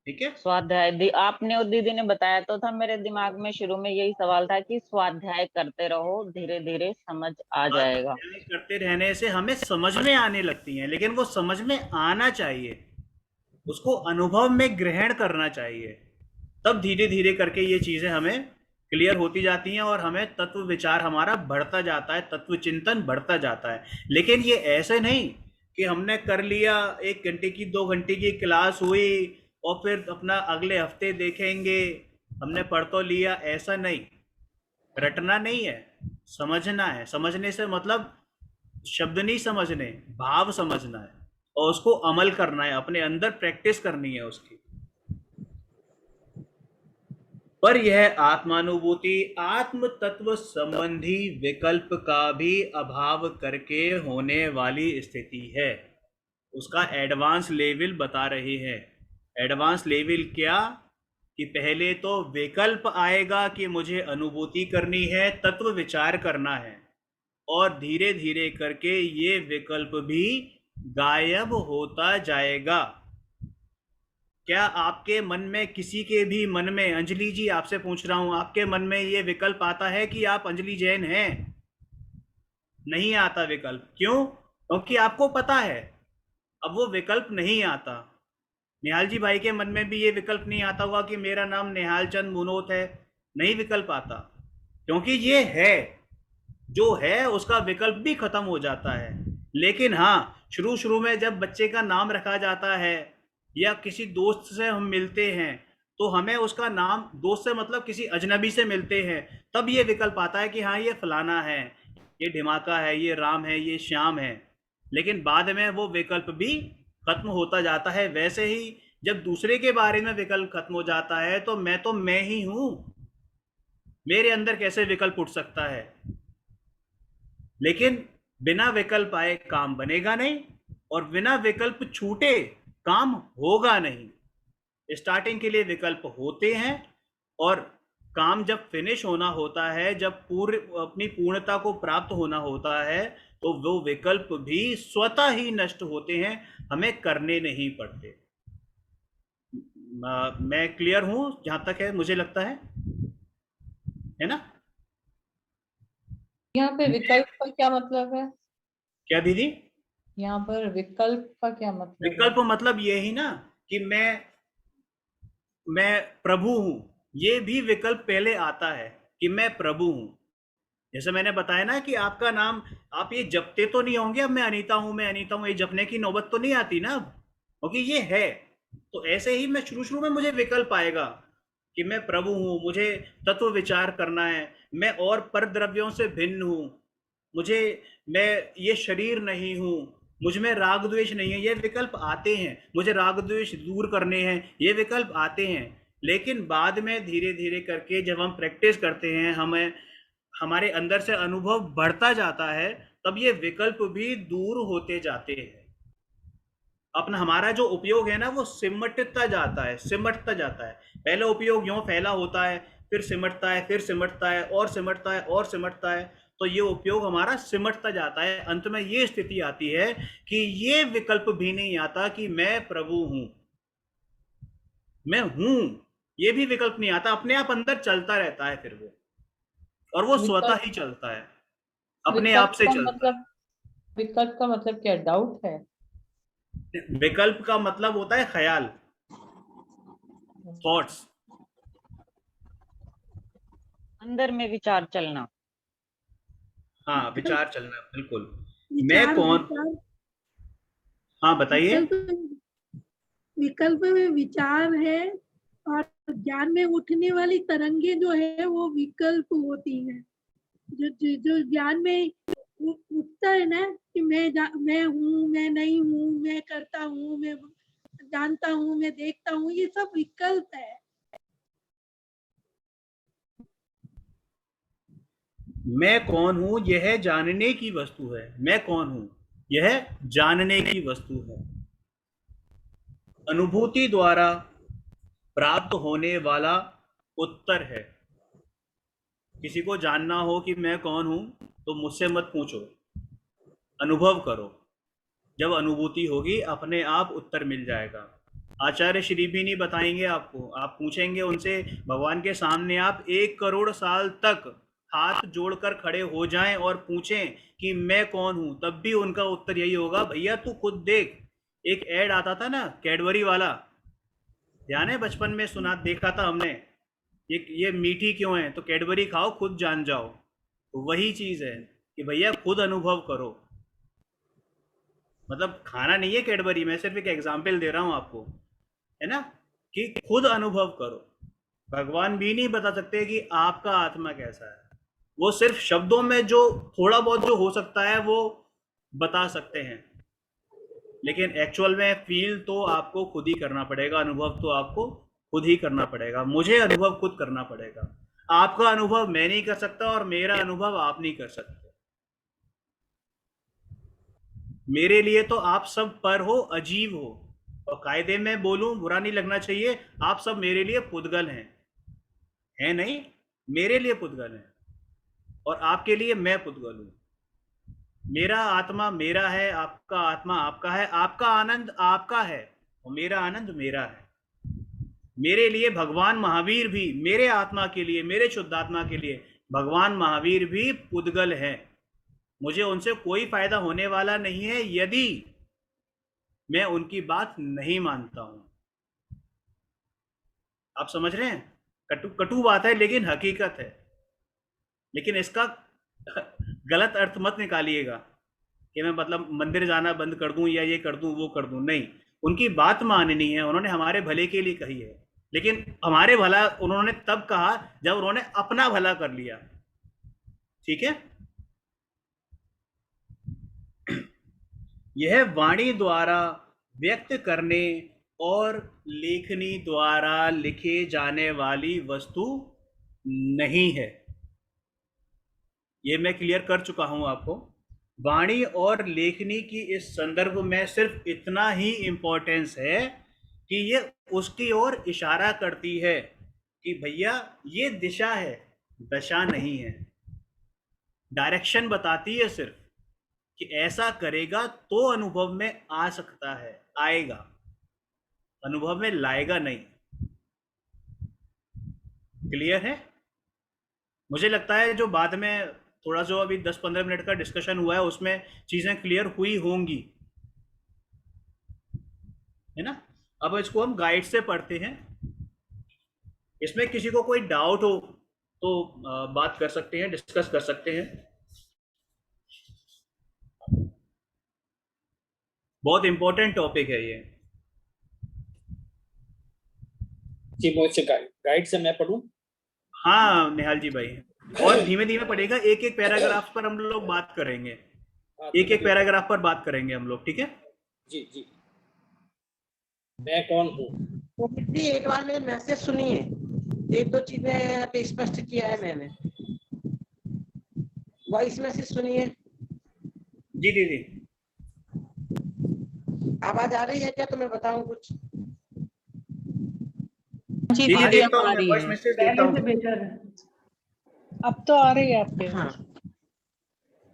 A: ठीक है।
G: स्वाध्याय आपने और दीदी ने बताया तो था, मेरे दिमाग में शुरू में यही सवाल था कि स्वाध्याय करते रहो, धीरे धीरे समझ आ जाएगा।
A: स्वाध्याय करते रहने से हमें समझ में आने लगती हैं, लेकिन वो समझ में आना चाहिए, उसको अनुभव में ग्रहण करना चाहिए, तब धीरे धीरे करके ये चीज़ें हमें क्लियर होती जाती हैं, और हमें तत्व विचार हमारा बढ़ता जाता है, तत्व चिंतन बढ़ता जाता है। लेकिन ये ऐसे नहीं कि हमने कर लिया, 1 घंटे की 2 घंटे की क्लास हुई और फिर अपना अगले हफ्ते देखेंगे, हमने पढ़ तो लिया, ऐसा नहीं। रटना नहीं है, समझना है। समझने से मतलब शब्द नहीं समझने, भाव समझना है, और उसको अमल करना है, अपने अंदर प्रैक्टिस करनी है उसकी। पर यह आत्मानुभूति आत्म तत्व संबंधी विकल्प का भी अभाव करके होने वाली स्थिति है। उसका एडवांस लेवल बता रही है। एडवांस लेवल क्या? कि पहले तो विकल्प आएगा कि मुझे अनुभूति करनी है, तत्व विचार करना है, और धीरे धीरे करके ये विकल्प भी गायब होता जाएगा। क्या आपके मन में, किसी के भी मन में, अंजलि जी आपसे पूछ रहा हूं, आपके मन में ये विकल्प आता है कि आप अंजलि जैन हैं? नहीं आता विकल्प। क्यों? क्योंकि आपको पता है। अब वो विकल्प नहीं आता। निहाल जी भाई के मन में भी ये विकल्प नहीं आता होगा कि मेरा नाम निहाल चंद मुनोत है, नहीं विकल्प आता, क्योंकि ये है, जो है उसका विकल्प भी खत्म हो जाता है। लेकिन हाँ, शुरू शुरू में जब बच्चे का नाम रखा जाता है, या किसी दोस्त से हम मिलते हैं, तो हमें उसका नाम, दोस्त से मतलब किसी अजनबी से मिलते हैं, तब ये विकल्प आता है कि हाँ ये फलाना है, ये ढिमाका है, ये राम है, ये श्याम है। लेकिन बाद में वो विकल्प भी खत्म होता जाता है। वैसे ही जब दूसरे के बारे में विकल्प खत्म हो जाता है, तो मैं ही हूं, मेरे अंदर कैसे विकल्प उठ सकता है? लेकिन बिना विकल्प आए काम बनेगा नहीं, और बिना विकल्प छूटे काम होगा नहीं। स्टार्टिंग के लिए विकल्प होते हैं, और काम जब फिनिश होना होता है, जब अपनी पूर्णता को प्राप्त होना होता है, तो वो विकल्प भी स्वतः ही नष्ट होते हैं, हमें करने नहीं पड़ते। मैं क्लियर हूं जहां तक है मुझे लगता है ना?
B: यहाँ पे विकल्प का क्या मतलब है?
A: क्या दीदी?
B: यहाँ पर विकल्प का क्या मतलब है?
A: विकल्प मतलब ये ही ना कि मैं प्रभु हूं, ये भी विकल्प पहले आता है कि मैं प्रभु हूं। जैसे मैंने बताया ना कि आपका नाम आप ये जपते तो नहीं होंगे, अब मैं अनीता हूं, मैं अनीता हूं, ये जपने की नौबत तो नहीं आती ना अब, क्योंकि ये है, तो ऐसे ही मैं शुरू में मुझे विकल्प आएगा कि मैं प्रभु हूँ, मुझे तत्व विचार करना है, मैं और पर द्रव्यों से भिन्न हूँ, मुझे, मैं ये शरीर नहीं हूँ, मुझ में राग द्वेष नहीं है, ये विकल्प आते हैं, मुझे राग द्वेष दूर करने हैं, ये विकल्प आते हैं। लेकिन बाद में धीरे धीरे करके जब हम प्रैक्टिस करते हैं, हमें हमारे अंदर से अनुभव बढ़ता जाता है, तब ये विकल्प भी दूर होते जाते हैं। अपना हमारा जो उपयोग है ना, वो सिमटता जाता है। पहले उपयोग यूं फैला होता है, फिर सिमटता है, फिर सिमटता है, और सिमटता है, और सिमटता है। तो ये उपयोग हमारा सिमटता जाता है। अंत में ये स्थिति आती है कि ये विकल्प भी नहीं आता कि मैं प्रभु हूं, मैं हूं, ये भी विकल्प नहीं आता, अपने आप अंदर चलता रहता है फिर वो, और वो स्वतः ही चलता है, अपने आप से चलता है।
B: विकल्प का मतलब क्या, डाउट है?
A: विकल्प का मतलब होता है ख्याल, थॉट्स,
G: अंदर में विचार चलना।
A: हाँ विचार चलना, बिल्कुल। मैं
F: विचार
A: कौन,
F: विचार
A: हाँ बताइए।
F: विकल्प में विचार है, और ज्ञान में उठने वाली तरंगे जो है वो विकल्प होती है। जो ज्ञान में उठता है ना कि मैं हूँ, मैं नहीं हूँ, मैं करता हूँ, मैं जानता हूँ, मैं देखता हूँ, ये सब विकल्प है।
A: मैं कौन हूं यह जानने की वस्तु है, मैं कौन हूं यह जानने की वस्तु है, अनुभूति द्वारा प्राप्त होने वाला उत्तर है। किसी को जानना हो कि मैं कौन हूं, तो मुझसे मत पूछो, अनुभव करो। जब अनुभूति होगी, अपने आप उत्तर मिल जाएगा। आचार्य श्री भी नहीं बताएंगे आपको, आप पूछेंगे उनसे भगवान के सामने, आप 1 करोड़ साल तक हाथ जोड़कर खड़े हो जाएं और पूछें कि मैं कौन हूं, तब भी उनका उत्तर यही होगा, भैया तू खुद देख। एक ऐड आता था ना कैडबरी वाला, ध्यान है, बचपन में सुना देखा था हमने, ये मीठी क्यों है, तो कैडबरी खाओ खुद जान जाओ। तो वही चीज है कि भैया खुद अनुभव करो। मतलब खाना नहीं है कैडबरी, मैं सिर्फ एक एग्जाम्पल दे रहा हूं आपको, है ना, कि खुद अनुभव करो। भगवान भी नहीं बता सकते कि आपका आत्मा कैसा है, वो सिर्फ शब्दों में जो थोड़ा बहुत जो हो सकता है वो बता सकते हैं, लेकिन एक्चुअल में फील तो आपको खुद ही करना पड़ेगा, अनुभव तो आपको खुद ही करना पड़ेगा, मुझे अनुभव खुद करना पड़ेगा। आपका अनुभव मैं नहीं कर सकता और मेरा अनुभव आप नहीं कर सकते। मेरे लिए तो आप सब पर हो, अजीब हो, और कायदे में बोलूं बुरा नहीं लगना चाहिए, आप सब मेरे लिए पुद्गल हैं नहीं, मेरे लिए पुद्गल हैं, और आपके लिए मैं पुद्गल हूं। मेरा आत्मा मेरा है, आपका आत्मा आपका है, आपका आनंद आपका है और मेरा आनंद मेरा है। मेरे लिए भगवान महावीर भी, मेरे आत्मा के लिए, मेरे शुद्धात्मा के लिए भगवान महावीर भी पुद्गल है। मुझे उनसे कोई फायदा होने वाला नहीं है यदि मैं उनकी बात नहीं मानता हूं। आप समझ रहे हैं, कटु कटु बात है लेकिन हकीकत है। लेकिन इसका गलत अर्थ मत निकालिएगा कि मैं मतलब मंदिर जाना बंद कर दूं या ये कर दूं वो कर दूं, नहीं, उनकी बात माननी है, उन्होंने हमारे भले के लिए कही है, लेकिन हमारे भला उन्होंने तब कहा जब उन्होंने अपना भला कर लिया। ठीक है, यह वाणी द्वारा व्यक्त करने और लेखनी द्वारा लिखे जाने वाली वस्तु नहीं है। ये मैं क्लियर कर चुका हूं आपको। वाणी और लेखनी की इस संदर्भ में सिर्फ इतना ही इंपॉर्टेंस है कि ये उसकी ओर इशारा करती है कि भैया ये दिशा है, दशा नहीं है। डायरेक्शन बताती है सिर्फ कि ऐसा करेगा तो अनुभव में आ सकता है, आएगा, अनुभव में लाएगा नहीं। क्लियर है? मुझे लगता है जो बाद में थोड़ा जो अभी 10-15 मिनट का डिस्कशन हुआ है उसमें चीजें क्लियर हुई होंगी, है ना। अब इसको हम गाइड से पढ़ते हैं। इसमें किसी को कोई डाउट हो तो बात कर सकते हैं, डिस्कस कर सकते हैं। बहुत इंपॉर्टेंट टॉपिक है ये।
C: जी, मुझसे गाइड से मैं पढ़ूं?
A: हाँ निहाल जी भाई, और धीमे धीमे पड़ेगा, एक एक पैराग्राफ पर हम लोग बात करेंगे,
C: हाँ,
A: एक एक पैराग्राफ पर बात करेंगे हम लोग, ठीक है?
C: जी जी। मैं कौन हूँ?
E: तो दीदी एक बार मेरे मैसेज सुनिए, एक दो चीजें यहाँ पे स्पष्ट किया है मैंने। वॉइस मैसेज सुनिए।
A: जी दीदी।
E: आवाज आ रही है क्या? तो मैं बताऊं कुछ?
B: जी
A: दीदी
B: दीदी
A: देखता
B: अब
A: हूँ,
B: आ
A: मैं
B: रही
A: वॉइस
B: है,
A: मैसेज देखता
D: पहले से
A: हूँ।
D: बेहतर है।
B: अब तो आ रही है आपके।
E: हाँ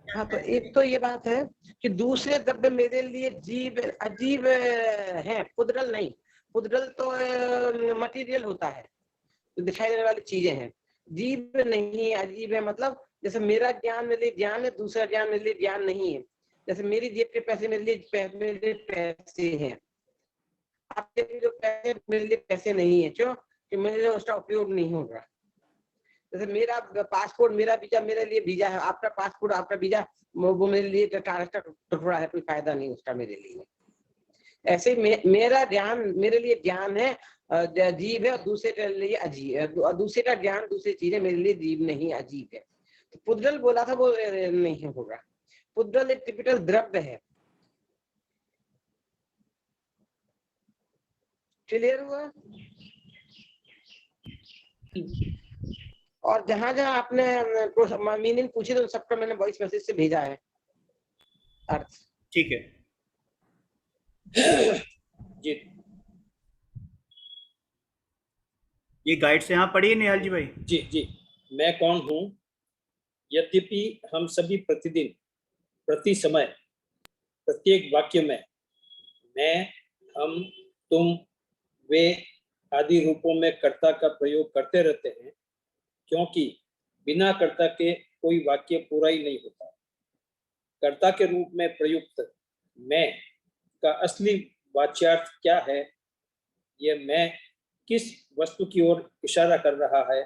E: हाँ, तो एक तो ये बात है कि दूसरे द्रव्य मेरे लिए जीव अजीब है, पुद्रल नहीं। पुद्रल तो मटेरियल होता है, तो दिखाई देने वाली चीजें हैं। जीव नहीं, अजीब है। मतलब जैसे मेरा ज्ञान मेरे लिए ज्ञान है, दूसरा ज्ञान मेरे लिए ज्ञान नहीं है। जैसे मेरी जेब के पैसे मेरे लिए पैसे हैं, आपके लिए जो पैसे मेरे लिए पैसे नहीं है। क्यों? कि मेरे लिए उसका उपयोग नहीं होगा। जैसे मेरा पासपोर्ट, मेरा वीजा मेरे लिए वीजा है, आपका पासपोर्ट, आपका वीजा वो मेरे लिए कागज का टुकड़ा है, कोई फायदा नहीं उसका मेरे लिए। ऐसे मेरा ज्ञान मेरे लिए ज्ञान है, जीव है, और दूसरे के लिए अजीब है, और दूसरे का ज्ञान, दूसरी चीजें मेरे लिए जीव नहीं, अजीब है। तो पुद्रल बोला था, वो नहीं होगा। पुद्रल एक टिपिकल द्रव्य है। क्लियर हुआ? और जहां जहां आपने मीनिंग पूछी तो सबका मैंने वॉइस मैसेज से भेजा है अर्थ।
A: ठीक है
C: जी
A: ये गाइड से यहाँ पढ़िए निहाल जी भाई।
C: जी जी। मैं कौन हूँ? यद्यपि हम सभी प्रतिदिन, प्रति समय, प्रत्येक वाक्य में मैं, हम, तुम, वे आदि रूपों में कर्ता का प्रयोग करते रहते हैं, क्योंकि बिना कर्ता के कोई वाक्य पूरा ही नहीं होता। कर्ता के रूप में प्रयुक्त मैं का असली वाच्यार्थ क्या है, यह मैं किस वस्तु की ओर इशारा कर रहा है,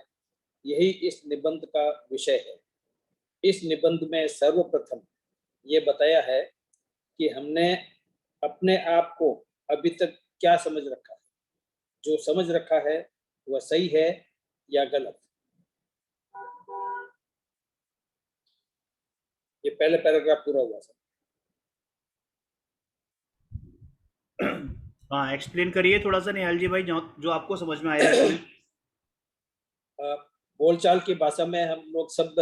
C: यही इस निबंध का विषय है। इस निबंध में सर्वप्रथम ये बताया है कि हमने अपने आप को अभी तक क्या समझ रखा है, जो समझ रखा है वह सही है या गलत। ये पहले पैराग्राफ पूरा हुआ सर।
A: हाँ एक्सप्लेन करिए थोड़ा सा निहाल जी भाई, जो आपको समझ में आया है।
C: बोलचाल की भाषा में हम लोग सब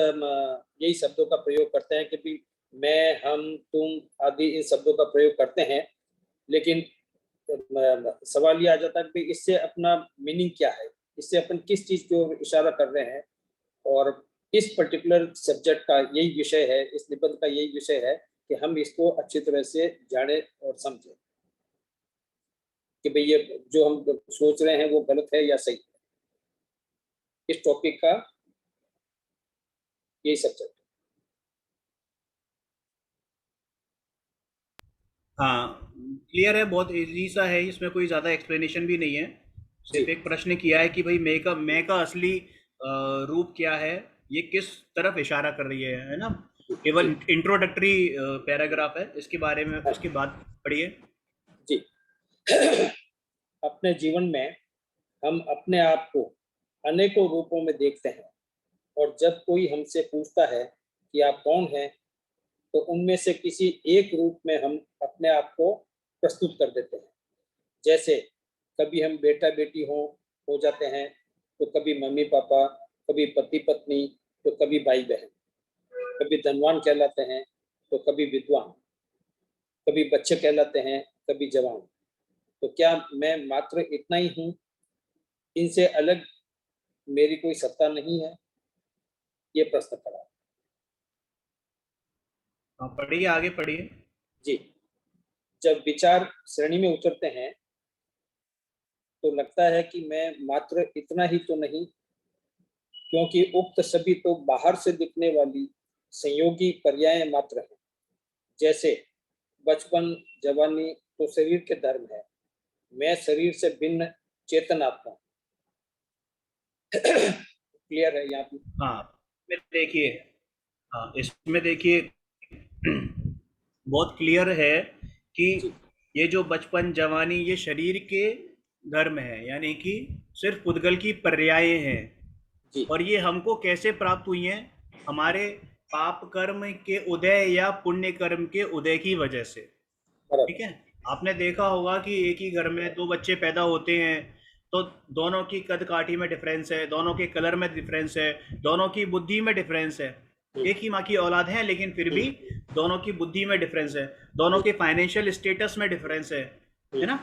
C: यही शब्दों का प्रयोग करते हैं कि भी मैं, हम, तुम आदि इन शब्दों का प्रयोग करते हैं, लेकिन सवाल ये आ जाता है कि इससे अपना मीनिंग क्या है, इससे अपन किस चीज की ओर इशारा कर रहे हैं। और इस पर्टिकुलर सब्जेक्ट का यही विषय है, इस निबंध का यही विषय है कि हम इसको अच्छी तरह से जाने और समझें कि भाई ये जो हम सोच रहे हैं वो गलत है या सही है। इस टॉपिक का यही सब्जेक्ट।
A: हाँ क्लियर है, बहुत इजी सा है, इसमें कोई ज़्यादा एक्सप्लेनेशन भी नहीं है। सिर्फ एक प्रश्न किया है कि भाई मैं का असली रूप क्या है, ये किस तरफ इशारा कर रही है ना। केवल इंट्रोडक्टरी पैराग्राफ है, इसके बारे में उसके बाद पढ़िए।
C: जी। अपने जीवन में हम अपने आप को अनेकों रूपों में देखते हैं, और जब कोई हमसे पूछता है कि आप कौन हैं, तो उनमें से किसी एक रूप में हम अपने आप को प्रस्तुत कर देते हैं। जैसे कभी हम बेटा बेटी हो जाते हैं, तो कभी मम्मी पापा, कभी पति पत्नी, तो कभी भाई बहन, कभी धनवान कहलाते हैं, तो कभी विद्वान, कभी बच्चे कहलाते हैं, कभी जवान। तो क्या मैं मात्र इतना ही हूँ? इनसे अलग मेरी कोई सत्ता नहीं है? ये प्रश्न खड़ा।
A: हाँ पढ़िए, आगे पढ़िए।
C: जी। जब विचार श्रेणी में उतरते हैं तो लगता है कि मैं मात्र इतना ही तो नहीं, क्योंकि उक्त सभी तो बाहर से दिखने वाली संयोगी पर्याय मात्र हैं। जैसे बचपन, जवानी तो शरीर के धर्म है, मैं शरीर से भिन्न चेतन आत्मा। क्लियर है यहाँ पे?
A: हाँ देखिए, हाँ इसमें देखिए बहुत क्लियर है कि
C: जी
A: ये जो बचपन जवानी, ये शरीर के धर्म है, यानी कि सिर्फ पुद्गल की पर्याय हैं।
C: जी
A: और ये हमको कैसे प्राप्त हुई हैं? हमारे पाप कर्म के उदय या पुण्य कर्म के उदय की वजह से।
C: बराबर।
A: ठीक है, आपने देखा होगा कि एक ही घर में दो बच्चे पैदा होते हैं तो दोनों की कद काठी में डिफरेंस है, दोनों के कलर में डिफरेंस है, दोनों की बुद्धि में डिफरेंस है। एक ही माँ की औलाद है लेकिन फिर भी दोनों की बुद्धि में डिफरेंस है, दोनों के फाइनेंशियल स्टेटस में डिफरेंस है ना?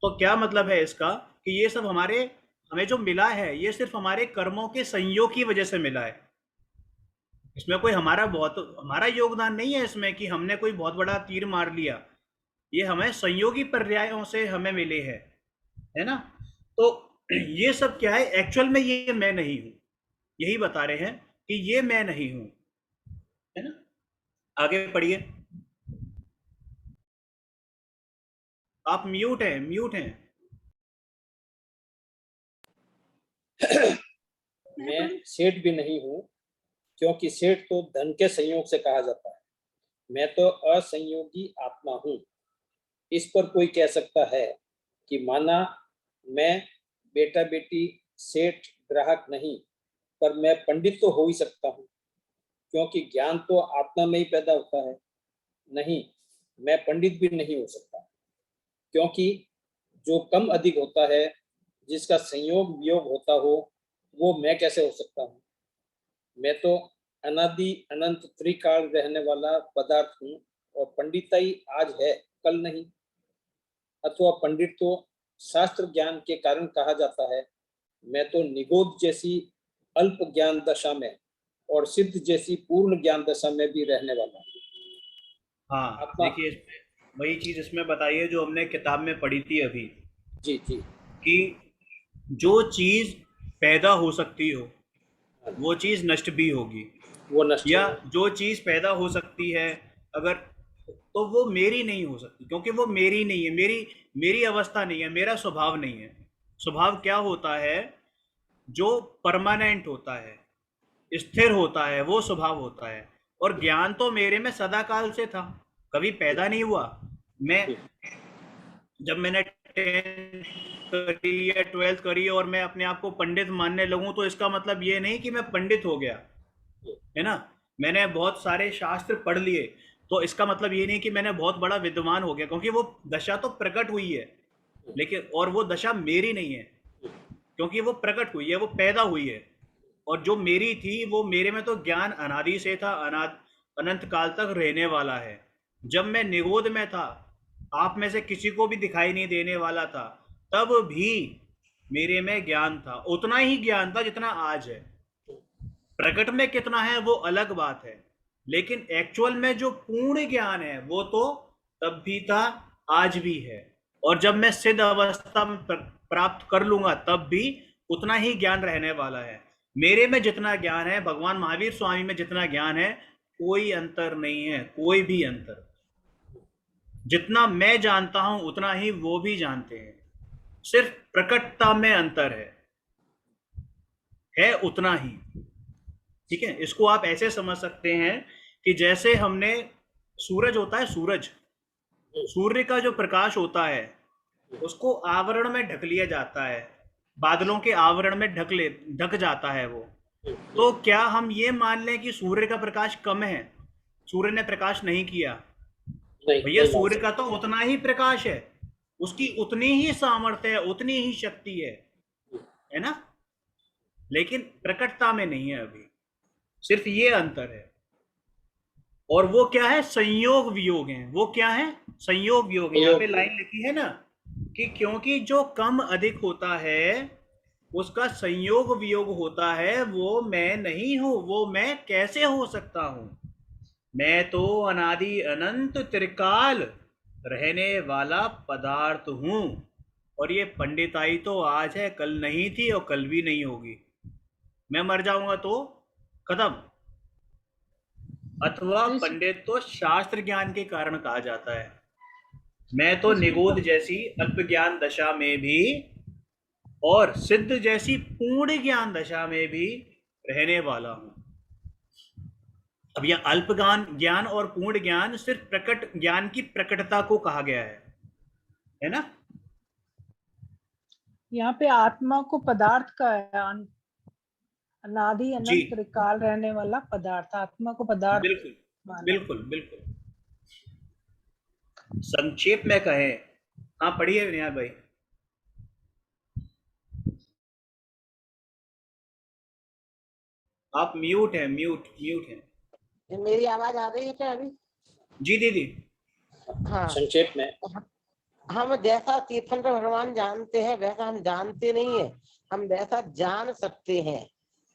A: तो क्या मतलब है इसका कि ये सब हमें जो मिला है ये सिर्फ हमारे कर्मों के संयोग की वजह से मिला है। इसमें कोई हमारा योगदान नहीं है इसमें कि हमने कोई बहुत बड़ा तीर मार लिया। ये हमें संयोगी पर्यायों से हमें मिले हैं, है ना? तो ये सब क्या है? एक्चुअल में ये मैं नहीं हूं, यही बता रहे हैं कि ये मैं नहीं हूं, है ना? आगे पढ़िए। आप म्यूट हैं।
C: मैं सेठ भी नहीं हूँ, क्योंकि सेठ तो धन के संयोग से कहा जाता है। मैं तो असंयोगी आत्मा हूँ। इस पर कोई कह सकता है कि माना मैं बेटा बेटी सेठ ग्राहक नहीं, पर मैं पंडित तो हो ही सकता हूँ, क्योंकि ज्ञान तो आत्मा में ही पैदा होता है। नहीं, मैं पंडित भी नहीं हो सकता, क्योंकि जो कम अधिक होता है, जिसका संयोग वियोग होता हो, वो मैं कैसे हो सकता हूँ? मैं तो अनादि अनंत त्रिकाल रहने वाला पदार्थ हूँ, और पंडिताई आज है कल नहीं। अथवा पंडित तो शास्त्र ज्ञान के कारण कहा जाता है। मैं तो निगोध जैसी अल्प ज्ञान दशा में और सिद्ध जैसी पूर्ण ज्ञान दशा में भी रहने वाला हूँ।
A: हाँ,
C: आत्मा।
A: देखिए वही चीज इसमें बताइए जो हमने किताब में पढ़ी थी अभी,
C: जी जी।
A: कि जो चीज पैदा हो सकती हो वो चीज नष्ट भी होगी,
C: वो नष्ट
A: या
C: हो।
A: जो चीज पैदा हो सकती है अगर, तो वो मेरी नहीं हो सकती, क्योंकि वो मेरी नहीं है, मेरी अवस्था नहीं है, मेरा स्वभाव नहीं है। स्वभाव क्या होता है? जो परमानेंट होता है, स्थिर होता है, वो स्वभाव होता है। और ज्ञान तो मेरे में सदा काल से था, कभी पैदा नहीं हुआ। मैं जब मैंने 10th करी या 12th करी और मैं अपने आप को पंडित मानने लगूं, तो इसका मतलब ये नहीं कि मैं पंडित हो गया, है ना? मैंने बहुत सारे शास्त्र पढ़ लिए तो इसका मतलब ये नहीं कि मैंने बहुत बड़ा विद्वान हो गया, क्योंकि वो दशा तो प्रकट हुई है, लेकिन और वो दशा मेरी नहीं है, क्योंकि वो प्रकट हुई है, वो पैदा हुई है। और जो मेरी थी वो मेरे में तो ज्ञान अनादि से था, अनंत काल तक रहने वाला है। जब मैं निगोद में था, आप में से किसी को भी दिखाई नहीं देने वाला था, तब भी मेरे में ज्ञान था, उतना ही ज्ञान था जितना आज है। प्रकट में कितना है वो अलग बात है, लेकिन एक्चुअल में जो पूर्ण ज्ञान है वो तो तब भी था, आज भी है। और जब मैं सिद्ध अवस्था में प्राप्त कर लूंगा तब भी उतना ही ज्ञान रहने वाला है। मेरे में जितना ज्ञान है, भगवान महावीर स्वामी में जितना ज्ञान है, कोई अंतर नहीं है, कोई भी अंतर। जितना मैं जानता हूं उतना ही वो भी जानते हैं, सिर्फ प्रकटता में अंतर है उतना ही। ठीक है, इसको आप ऐसे समझ सकते हैं कि जैसे हमने, सूरज होता है, सूर्य का जो प्रकाश होता है उसको आवरण में ढक लिया जाता है, बादलों के आवरण में ढक जाता है वो। तो क्या हम ये मान लें कि सूर्य का प्रकाश कम है? सूर्य ने प्रकाश नहीं किया भैया, सूर्य का तो उतना ही प्रकाश है, उसकी उतनी ही सामर्थ्य है, उतनी ही शक्ति है ना? लेकिन प्रकटता में नहीं है अभी, सिर्फ ये अंतर है। और वो क्या है? संयोग वियोग है। वो क्या है? संयोग वियोग है। यहाँ पे लाइन लिखी है ना कि क्योंकि जो कम अधिक होता है उसका संयोग वियोग होता है, वो मैं नहीं हूं, वो मैं कैसे हो सकता हूं? मैं तो अनादि अनंत त्रिकाल रहने वाला पदार्थ हूं, और ये पंडिताई तो आज है, कल नहीं थी और कल भी नहीं होगी। मैं मर जाऊंगा तो खत्म। अथवा पंडित तो शास्त्र ज्ञान के कारण कहा जाता है। मैं तो निगोध जैसी अल्प ज्ञान दशा में भी और सिद्ध जैसी पूर्ण ज्ञान दशा में भी रहने वाला हूं। अब यह अल्प ज्ञान और पूर्ण ज्ञान सिर्फ प्रकट ज्ञान की प्रकटता को कहा गया है ना?
H: यहाँ पे आत्मा को पदार्थ का अनादि
A: जी
H: अनंत काल रहने वाला पदार्थ, आत्मा को पदार्थ
A: बिल्कुल
H: माना।
A: बिल्कुल बिल्कुल। संक्षेप में कहें, हाँ पढ़िए विनय भाई। आप म्यूट हैं, म्यूट म्यूट हैं।
E: मेरी आवाज आ रही है क्या अभी?
A: जी दीदी।
E: हाँ,
C: संक्षेप में
E: हम जैसा तीर्थंकर भगवान जानते हैं वैसा हम जानते नहीं है, हम वैसा जान सकते हैं।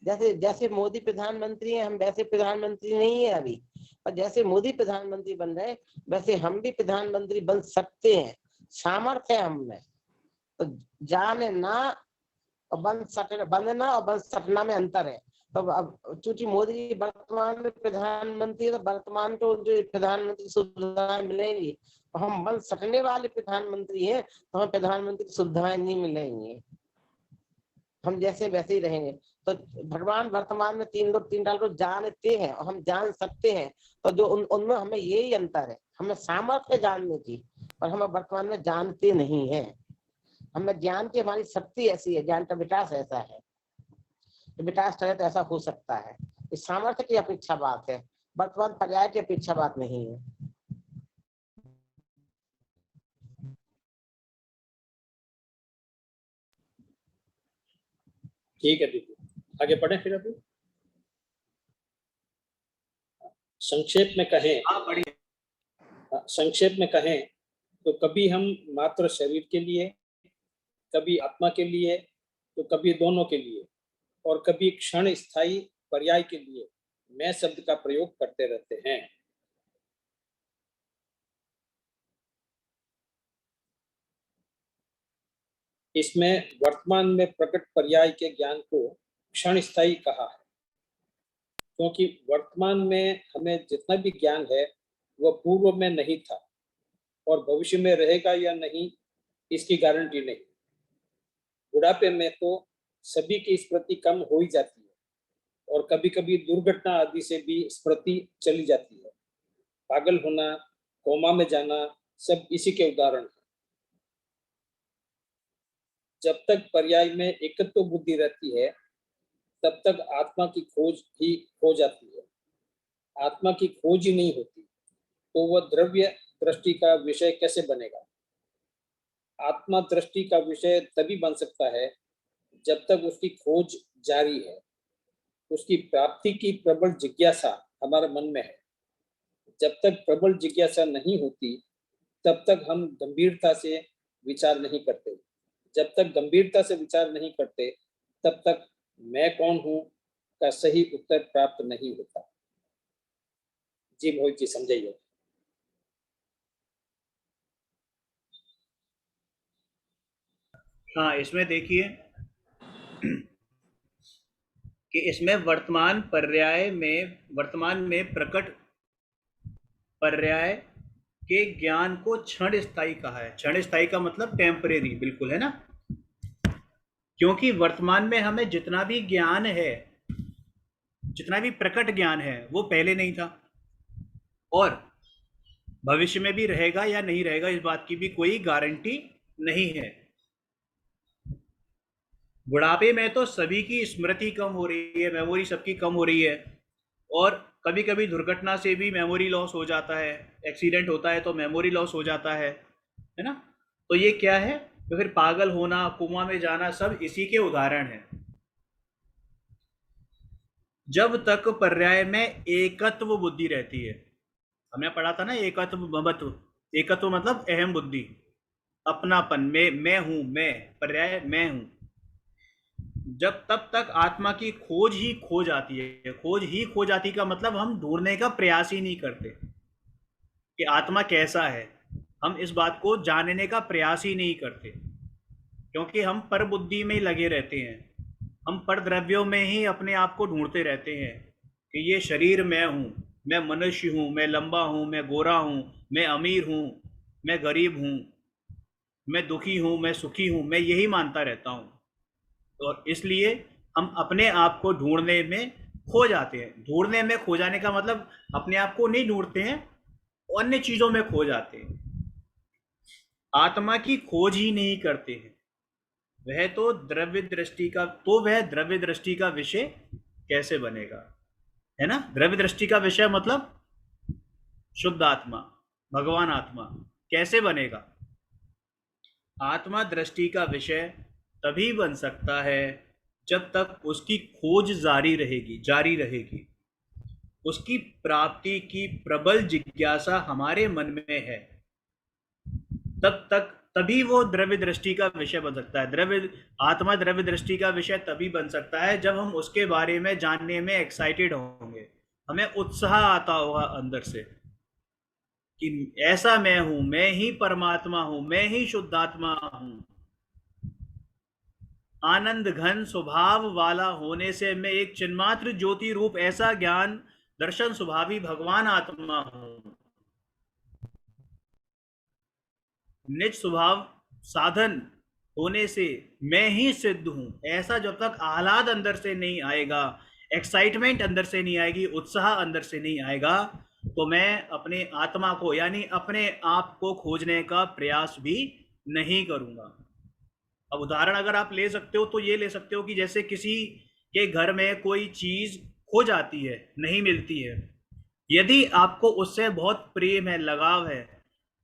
E: जैसे जैसे मोदी प्रधानमंत्री हैं, हम वैसे प्रधानमंत्री नहीं है अभी, और जैसे मोदी प्रधानमंत्री बन रहे वैसे हम भी प्रधानमंत्री बन सकते हैं, सामर्थ्य है हम में। तो जानना और बनना और बन सकना में अंतर है। तो अब चूंकि मोदी जी वर्तमान में प्रधानमंत्री, तो वर्तमान को जो प्रधानमंत्री सुविधाएं मिलेंगी, तो हम बन सकने वाले प्रधानमंत्री हैं, तो हमें प्रधानमंत्री सुविधाएं नहीं मिलेंगी, हम जैसे वैसे ही रहेंगे। तो भगवान वर्तमान में 3 साल को जानते हैं और हम जान सकते हैं। तो जो उनमें हमें यही अंतर है, हमें सामर्थ्य जानने की, और हम वर्तमान में जानते नहीं है। हमें ज्ञान की हमारी शक्ति ऐसी है, ज्ञान का विकास ऐसा है, विकास करे तो ऐसा हो सकता है। इस सामर्थ्य की अपेक्षा बात है, वर्तमान पर्याय की अपेक्षा बात नहीं है।
C: ठीक है दीदी, आगे बढ़े फिर। अभी संक्षेप में कहें,
A: हाँ पढ़िए।
C: संक्षेप में कहें तो कभी हम मात्र शरीर के लिए, कभी आत्मा के लिए, तो कभी दोनों के लिए, और कभी क्षण स्थायी पर्याय के लिए मैं शब्द का प्रयोग करते रहते हैं। इसमें वर्तमान में प्रकट पर्याय के ज्ञान को क्षण स्थायी कहा है, क्योंकि वर्तमान में हमें जितना भी ज्ञान है वह पूर्व में नहीं था, और भविष्य में रहेगा या नहीं इसकी गारंटी नहीं। बुढ़ापे में तो सभी की स्मृति कम हो ही जाती है, और कभी कभी दुर्घटना आदि से भी स्मृति चली जाती है। पागल होना, कोमा में जाना, सब इसी के उदाहरण हैं। जब तक पर्याय में एकत्व बुद्धि रहती है तब तक आत्मा की खोज ही हो जाती है। आत्मा की खोज ही नहीं होती तो वह द्रव्य दृष्टि का विषय कैसे बनेगा? आत्मा दृष्टि का विषय तभी बन सकता है जब तक उसकी खोज जारी है, उसकी प्राप्ति की प्रबल जिज्ञासा हमारे मन में है। जब तक प्रबल जिज्ञासा नहीं होती तब तक हम गंभीरता से विचार नहीं करते। जब तक गंभीरता से विचार नहीं करते तब तक मैं कौन हूं का सही उत्तर प्राप्त नहीं होता। जी मोहित जी समझाइए।
A: हाँ इसमें देखिए कि इसमें वर्तमान में प्रकट पर्याय के ज्ञान को क्षण स्थायी कहा है। क्षण स्थायी का मतलब टेम्परेरी, बिल्कुल है ना। क्योंकि वर्तमान में हमें जितना भी ज्ञान है, जितना भी प्रकट ज्ञान है वो पहले नहीं था, और भविष्य में भी रहेगा या नहीं रहेगा इस बात की भी कोई गारंटी नहीं है। बुढ़ापे में तो सभी की स्मृति कम हो रही है, मेमोरी सबकी कम हो रही है, और कभी कभी दुर्घटना से भी मेमोरी लॉस हो जाता है, एक्सीडेंट होता है तो मेमोरी लॉस हो जाता है ना। तो ये क्या है? तो फिर पागल होना, कोमा में जाना, सब इसी के उदाहरण हैं। जब तक पर्याय में एकत्व बुद्धि रहती है, हमने पढ़ा था ना एकत्व ममत्व, एकत्व मतलब अहम बुद्धि, अपनापन, मैं हूं, मैं पर्याय मैं हूं। जब तब तक आत्मा की खोज ही खो जाती है। खोज ही खो जाती का मतलब हम ढूंढने का प्रयास ही नहीं करते कि आत्मा कैसा है, हम इस बात को जानने का प्रयास ही नहीं करते, क्योंकि हम पर बुद्धि में ही लगे रहते हैं। हम पर द्रव्यों में ही अपने आप को ढूंढते रहते हैं कि ये शरीर मैं हूँ, मैं मनुष्य हूँ, मैं लंबा हूँ, मैं गोरा हूँ, मैं अमीर हूँ, मैं गरीब हूँ, मैं दुखी हूँ, मैं सुखी हूँ, मैं यही मानता रहता हूँ। और इसलिए हम अपने आप को ढूंढने में खो जाते हैं। ढूंढने में खो जाने का मतलब अपने आप को नहीं ढूंढते हैं, अन्य चीजों में खो जाते हैं, आत्मा की खोज ही नहीं करते हैं। वह तो द्रव्य दृष्टि का, तो वह द्रव्य दृष्टि का विषय कैसे बनेगा, है ना। द्रव्य दृष्टि का विषय मतलब शुद्ध आत्मा, भगवान आत्मा कैसे बनेगा। आत्मा दृष्टि का विषय तभी बन सकता है जब तक उसकी खोज जारी रहेगी, उसकी प्राप्ति की प्रबल जिज्ञासा हमारे मन में है, तभी वो द्रव्य दृष्टि का विषय बन सकता है। आत्मा द्रव्य दृष्टि का विषय तभी बन सकता है जब हम उसके बारे में जानने में एक्साइटेड होंगे, हमें उत्साह आता होगा अंदर से कि ऐसा मैं हूं, मैं ही परमात्मा हूं, मैं ही शुद्धात्मा हूं। आनंद घन स्वभाव वाला होने से मैं एक चिन्मात्र ज्योति रूप ऐसा ज्ञान दर्शन स्वभावी भगवान आत्मा हूं। निज स्वभाव साधन होने से मैं ही सिद्ध हूं, ऐसा जब तक आह्लाद अंदर से नहीं आएगा, एक्साइटमेंट अंदर से नहीं आएगी, उत्साह अंदर से नहीं आएगा, तो मैं अपने आत्मा को यानी अपने आप को खोजने का प्रयास भी नहीं करूंगा। अब उदाहरण अगर आप ले सकते हो तो ये ले सकते हो कि जैसे किसी के घर में कोई चीज खो जाती है, नहीं मिलती है, यदि आपको उससे बहुत प्रेम है, लगाव है,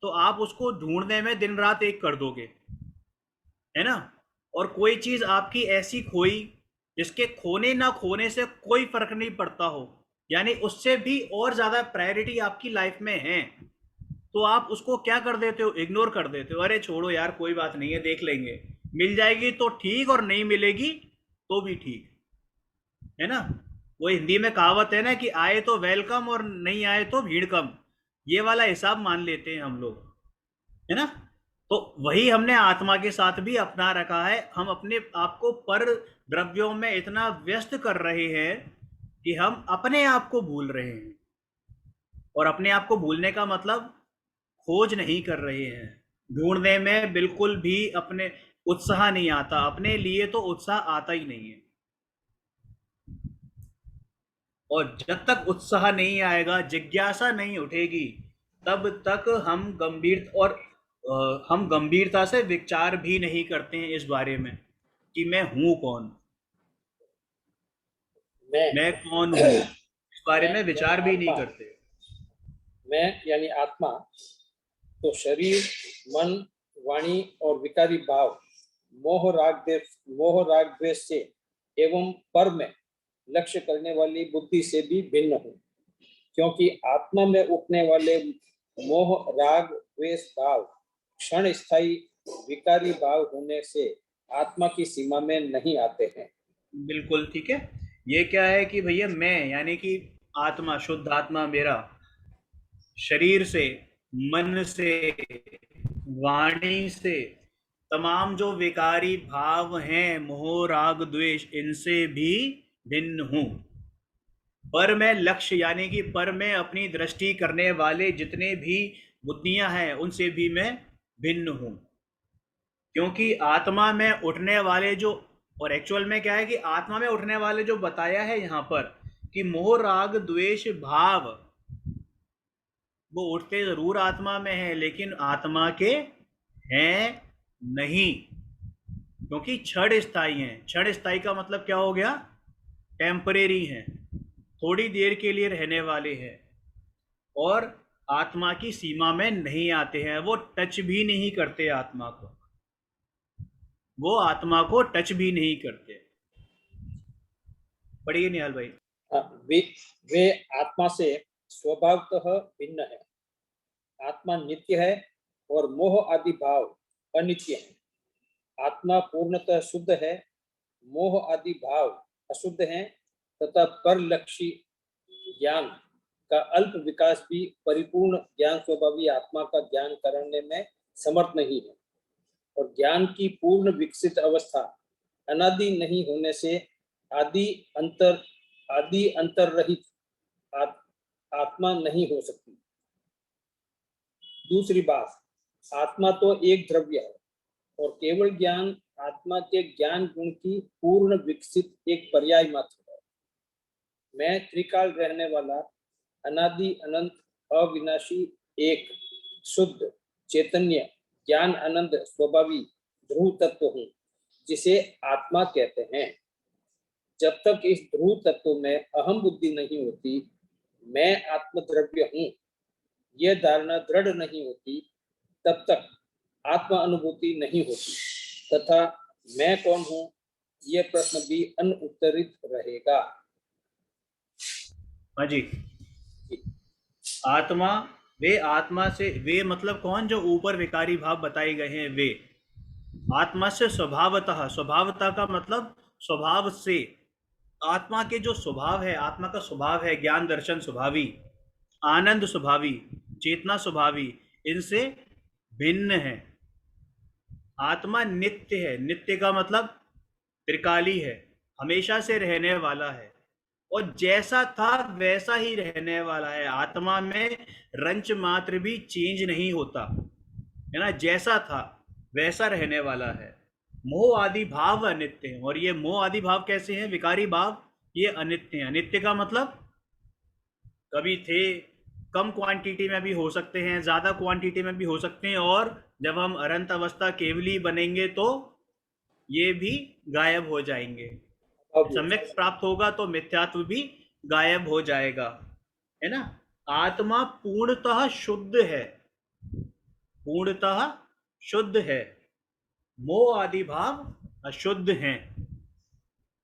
A: तो आप उसको ढूंढने में दिन रात एक कर दोगे, है ना। और कोई चीज आपकी ऐसी खोई जिसके खोने ना खोने से कोई फर्क नहीं पड़ता हो, यानी उससे भी और ज्यादा प्रायोरिटी आपकी लाइफ में है, तो आप उसको क्या कर देते हो, इग्नोर कर देते हो। अरे छोड़ो यार, कोई बात नहीं है, देख लेंगे, मिल जाएगी तो ठीक और नहीं मिलेगी तो भी ठीक, है ना। वो हिंदी में कहावत है ना कि आए तो वेलकम और नहीं आए तो भीड़ कम, ये वाला हिसाब मान लेते हैं हम लोग, है ना। तो वही हमने आत्मा के साथ भी अपना रखा है। हम अपने आप को पर द्रव्यों में इतना व्यस्त कर रहे हैं कि हम अपने आप को भूल रहे हैं, और अपने आप को भूलने का मतलब खोज नहीं कर रहे हैं, ढूंढने में बिल्कुल भी अपने उत्साह नहीं आता, अपने लिए तो उत्साह आता ही नहीं है। और जब तक उत्साह नहीं आएगा, जिज्ञासा नहीं उठेगी, तब तक हम गंभीरता से विचार भी नहीं करते हैं इस बारे में कि मैं हूं कौन, मैं कौन हूं, इस बारे में विचार भी नहीं करते।
C: मैं यानी आत्मा तो शरीर, मन, वाणी और विकारी भाव, मोह राग द्वेष से एवं पर में लक्ष्य करने वाली बुद्धि से भी भिन्न हूँ, क्योंकि आत्मा में उठने वाले मोह राग द्वेष भाव क्षण स्थायी विकारी भाव होने से आत्मा की सीमा में नहीं आते हैं।
A: बिल्कुल ठीक है। ये क्या है कि भैया मैं यानी कि आत्मा, शुद्ध आत्मा मेरा शरीर से, मन से, वाणी से तमाम जो विकारी भाव हैं, मोह राग द्वेष, इनसे भी भिन्न हूं। पर मैं लक्ष्य यानी कि पर में अपनी दृष्टि करने वाले जितने भी बुद्धियां हैं उनसे भी मैं भिन्न हूं, क्योंकि आत्मा में उठने वाले जो, और एक्चुअल में क्या है कि आत्मा में उठने वाले जो बताया है यहाँ पर कि मोह राग द्वेष भाव, वो उठते जरूर आत्मा में है लेकिन आत्मा के हैं नहीं, क्योंकि क्षण स्थायी हैं। क्षण स्थायी का मतलब क्या हो गया, टेम्परेरी हैं, थोड़ी देर के लिए रहने वाले हैं, और आत्मा की सीमा में नहीं आते हैं, वो टच भी नहीं करते आत्मा को, वो आत्मा को टच भी नहीं करते। पढ़िए निहाल भाई।
C: वे आत्मा से स्वभावतः भिन्न है। आत्मा नित्य है और मोह आदि भाव अनित्य है। आत्मा पूर्णतः शुद्ध है, मोह आदि भाव अशुद्ध हैं तथा परलक्षी ज्ञान का अल्प विकास भी परिपूर्ण ज्ञान स्वभावी आत्मा का ज्ञान करने में समर्थ नहीं है, और ज्ञान की पूर्ण विकसित अवस्था अनादि नहीं होने से आदि अंतर रहित आत्मा नहीं हो सकती। दूसरी बात, आत्मा तो एक द्रव्य है और केवल ज्ञान आत्मा के ज्ञान गुण की पूर्ण विकसित एक पर्याय मात्र है। मैं त्रिकाल रहने वाला अनादि अनंत अविनाशी एक शुद्ध चैतन्य ज्ञान आनंद स्वभावी ध्रुव तत्व हूँ, जिसे आत्मा कहते हैं। जब तक इस ध्रुव तत्व में अहम बुद्धि नहीं होती, मैं आत्मद्रव्य हूँ, यह धारणा दृढ़ नहीं होती, तब तक आत्मा अनुभूति नहीं होती तथा मैं कौन हूँ यह प्रश्न भी अनुत्तरित रहेगा।
A: हाँ जी। आत्मा, वे आत्मा से, वे मतलब कौन, जो ऊपर विकारी भाव बताए गए हैं वे। आत्मा से स्वभावतः, स्वभावतः का मतलब स्वभाव से, आत्मा के जो स्वभाव है, आत्मा का स्वभाव है ज्ञान दर्शन स्वभावी, आनंद स्वभावी, चेतना स्वभावी, इनसे भिन्न है। आत्मा नित्य है, नित्य का मतलब त्रिकाली है, हमेशा से रहने वाला है और जैसा था वैसा ही रहने वाला है। आत्मा में रंच मात्र भी चेंज नहीं होता है ना, जैसा था वैसा रहने वाला है। मोह आदि भाव अनित्य हैं, और ये मोह आदि भाव कैसे हैं, विकारी भाव, ये अनित्य हैं। अनित्य का मतलब कभी थे, कम क्वांटिटी में भी हो सकते हैं, ज्यादा क्वांटिटी में भी हो सकते हैं, और जब हम अनंत अवस्था केवली बनेंगे तो ये भी गायब हो जाएंगे। सम्यक प्राप्त होगा तो मिथ्यात्व भी गायब हो जाएगा, है ना। आत्मा पूर्णतः शुद्ध है, पूर्णतः शुद्ध है, मोह आदि भाव अशुद्ध हैं,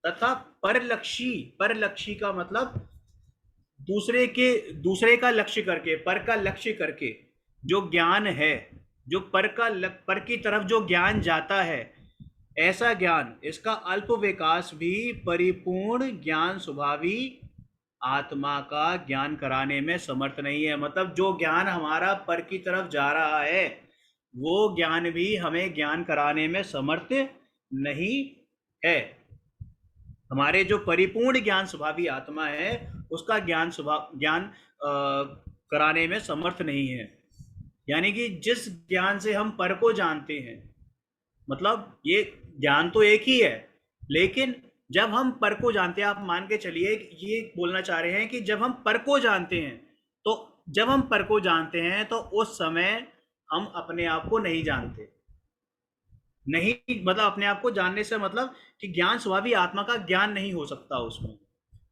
A: तथा परलक्षी, परलक्षी का मतलब दूसरे का लक्ष्य करके, पर का लक्ष्य करके जो ज्ञान है, जो पर की तरफ जो ज्ञान जाता है, ऐसा ज्ञान, इसका अल्प विकास भी परिपूर्ण ज्ञान स्वभावी आत्मा का ज्ञान कराने में समर्थ नहीं है। मतलब जो ज्ञान हमारा पर की तरफ जा रहा है, वो ज्ञान भी हमें ज्ञान कराने में समर्थ नहीं है। हमारे जो परिपूर्ण ज्ञान स्वभावी आत्मा है, उसका ज्ञान कराने में समर्थ नहीं है। यानी कि जिस ज्ञान से हम पर को जानते हैं, मतलब ये ज्ञान तो एक ही है, लेकिन जब हम पर को जानते हैं, आप मान के चलिए, ये बोलना चाह रहे हैं कि जब हम पर को जानते हैं, तो जब हम पर को जानते हैं तो उस समय हम अपने आप को नहीं जानते। नहीं, मतलब अपने आप को जानने से मतलब कि ज्ञान स्वभावी आत्मा का ज्ञान नहीं हो सकता उसमें।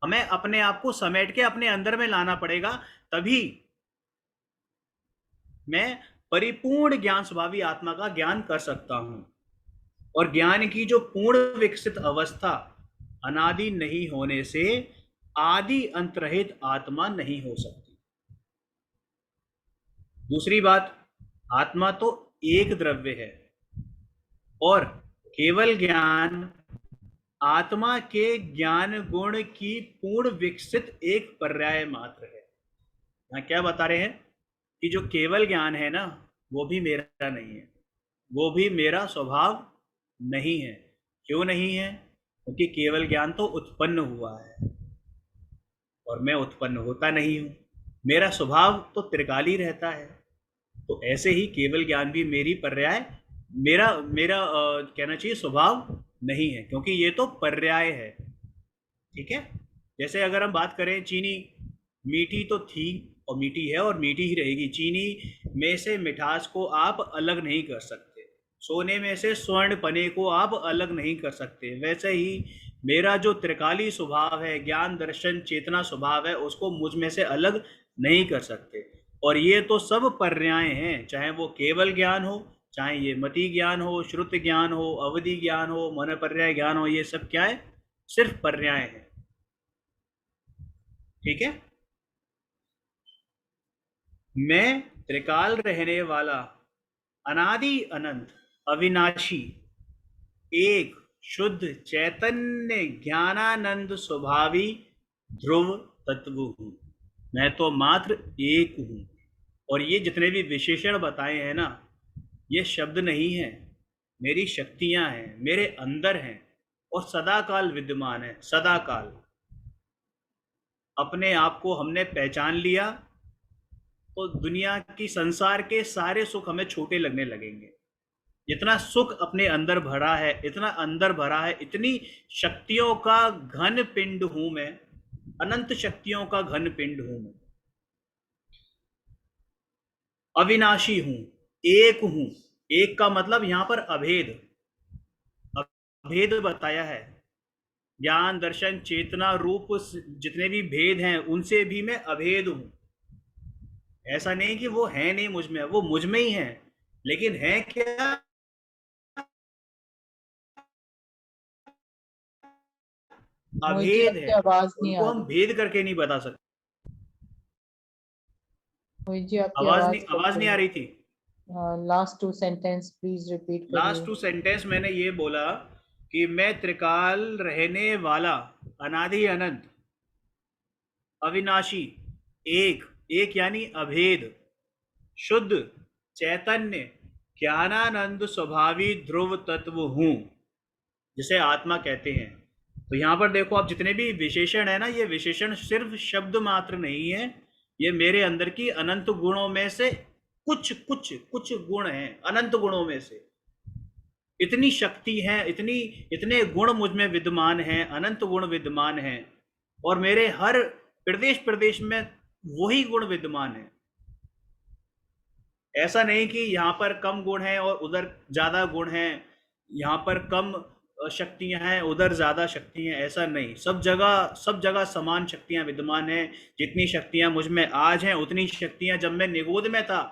A: हमें अपने आप को समेट के अपने अंदर में लाना पड़ेगा, तभी मैं परिपूर्ण ज्ञान स्वभावी आत्मा का ज्ञान कर सकता हूं। और ज्ञान की जो पूर्ण विकसित अवस्था अनादि नहीं होने से आदि अंतरहित आत्मा नहीं हो सकती। दूसरी बात, आत्मा तो एक द्रव्य है और केवल ज्ञान आत्मा के ज्ञान गुण की पूर्ण विकसित एक पर्याय मात्र है। यहाँ क्या बता रहे हैं कि जो केवल ज्ञान है ना, वो भी मेरा नहीं है, वो भी मेरा स्वभाव नहीं है। क्यों नहीं है? क्योंकि केवल ज्ञान तो उत्पन्न हुआ है और मैं उत्पन्न होता नहीं हूँ, मेरा स्वभाव तो त्रिकाली रहता है। तो ऐसे ही केवल ज्ञान भी मेरी पर्याय, मेरा कहना चाहिए स्वभाव नहीं है, क्योंकि ये तो पर्याय है। ठीक है, जैसे अगर हम बात करें, चीनी मीठी तो थी और मीठी है और मीठी ही रहेगी। चीनी में से मिठास को आप अलग नहीं कर सकते, सोने में से स्वर्ण पने को आप अलग नहीं कर सकते। वैसे ही मेरा जो त्रिकाली स्वभाव है, ज्ञान दर्शन चेतना स्वभाव है, उसको मुझ में से अलग नहीं कर सकते। और ये तो सब पर्याय हैं, चाहे वो केवल ज्ञान हो, चाहे ये मति ज्ञान हो, श्रुति ज्ञान हो, अवधि ज्ञान हो, मन पर्याय ज्ञान हो, ये सब क्या है? सिर्फ पर्याय है। ठीक है, मैं त्रिकाल रहने वाला, अनादि अनंत, अविनाशी, एक शुद्ध चैतन्य ज्ञानानंद स्वभावी ध्रुव तत्व हूं। मैं तो मात्र एक हूं। और ये जितने भी विशेषण बताए हैं ना, ये शब्द नहीं है, मेरी शक्तियां हैं, मेरे अंदर हैं और सदा काल विद्यमान है। सदा काल अपने आप को हमने पहचान लिया तो दुनिया की, संसार के सारे सुख हमें छोटे लगने लगेंगे। जितना सुख अपने अंदर भरा है, इतना अंदर भरा है, इतनी शक्तियों का घन पिंड हूं मैं, अनंत शक्तियों का घन पिंड हूं मैं, अविनाशी हूं, एक हूं। एक का मतलब यहां पर अभेद, भेद बताया है। ज्ञान दर्शन चेतना रूप जितने भी भेद हैं उनसे भी मैं अभेद हूं। ऐसा नहीं कि वो है नहीं मुझ में, वो मुझ में ही है, लेकिन है क्या,
B: मोहित जी
A: अभेद
B: आपकी
A: है।
B: आवाज नहीं
A: उनको
B: आ
A: हम
B: रही।
A: भेद करके नहीं बता सकते।
B: मोहित जी आपकी आवाज कट
A: आवाज नहीं आ
B: रही
A: रही थी।
B: है। Last 2 sentence please repeat
A: last
B: करिए।
A: 2 सेंटेंस मैंने ये बोला कि मैं त्रिकाल रहने वाला, अनादि अनंत, अविनाशी, एक, एक यानी अभेद, शुद्ध, चैतन्य, ज्ञानानंद स्वभावी ध्रुव तत्व हूं, जिसे आत्मा कहते हैं। तो यहाँ पर देखो आप, जितने भी विशेषण है ना, ये विशेषण सिर्फ शब्द मात्र नहीं है, ये मेरे अंदर की अनंत गुणों में से कुछ कुछ कुछ गुण हैं, अनंत गुणों में से। इतनी शक्ति है, इतने गुण मुझ में विद्यमान हैं, अनंत गुण विद्यमान हैं, और मेरे हर प्रदेश प्रदेश में वही गुण विद्यमान है। ऐसा नहीं कि यहाँ पर कम गुण है और उधर ज्यादा गुण है, यहाँ पर कम शक्तियां हैं उधर ज्यादा शक्तियां, ऐसा नहीं। सब जगह समान शक्तियां विद्यमान हैं। जितनी शक्तियां मुझ में आज हैं उतनी शक्तियां जब मैं निगोद में था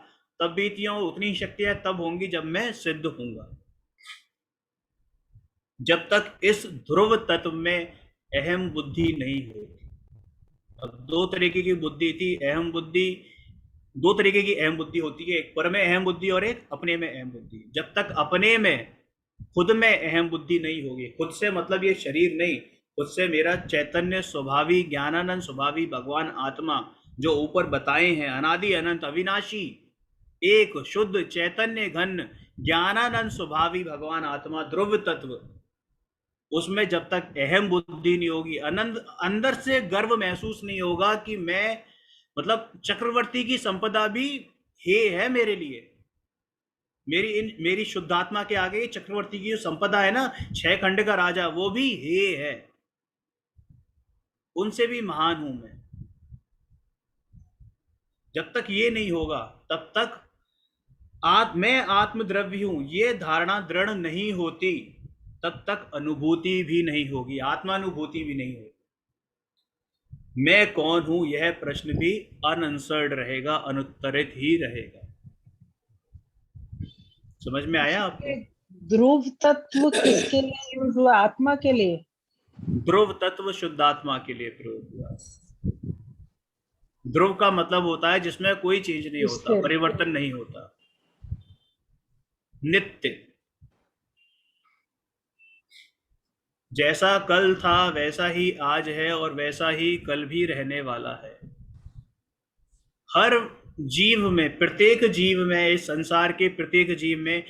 A: तब भी थी, और उतनी शक्तियां तब होंगी जब मैं सिद्ध होऊंगा। जब तक इस ध्रुव तत्व में अहम बुद्धि नहीं होती। अब दो तरीके की बुद्धि थी, अहम बुद्धि। दो तरीके की अहम बुद्धि होती है, एक पर में अहम बुद्धि और एक अपने में अहम बुद्धि। जब तक अपने में, खुद में अहम बुद्धि नहीं होगी, खुद से मतलब ये शरीर नहीं, खुद से मेरा चैतन्य स्वभावी ज्ञानानंद स्वभावी भगवान आत्मा जो ऊपर बताए हैं, अनादि अनंत अविनाशी एक शुद्ध चैतन्य घन ज्ञानानंद स्वभावी भगवान आत्मा ध्रुव तत्व, उसमें जब तक अहम बुद्धि नहीं होगी, अंदर से गर्व महसूस नहीं होगा कि मैं, मतलब चक्रवर्ती की संपदा भी हे है मेरे लिए। मेरी शुद्धात्मा के आगे चक्रवर्ती की जो संपदा है ना, 6 खंड का राजा, वो भी हे है, उनसे भी महान हूं मैं। जब तक ये नहीं होगा तब तक मैं आत्मद्रव्य हूं ये धारणा दृढ़ नहीं होती, तब तक अनुभूति भी नहीं होगी, आत्मानुभूति भी नहीं होगी। मैं कौन हूं यह प्रश्न भी अनआंसर्ड रहेगा, अनुत्तरित ही रहेगा। समझ में आया आपको?
H: ध्रुव तत्व किसके लिए यूज हुआ? आत्मा के लिए?
A: ध्रुव तत्व शुद्धात्मा के लिए प्रयोग हुआ। ध्रुव का मतलब होता है जिसमें कोई चेंज नहीं होता, परिवर्तन नहीं होता, नित्य। जैसा कल था वैसा ही आज है और वैसा ही कल भी रहने वाला है। हर जीव में, प्रत्येक जीव में, इस संसार के प्रत्येक जीव में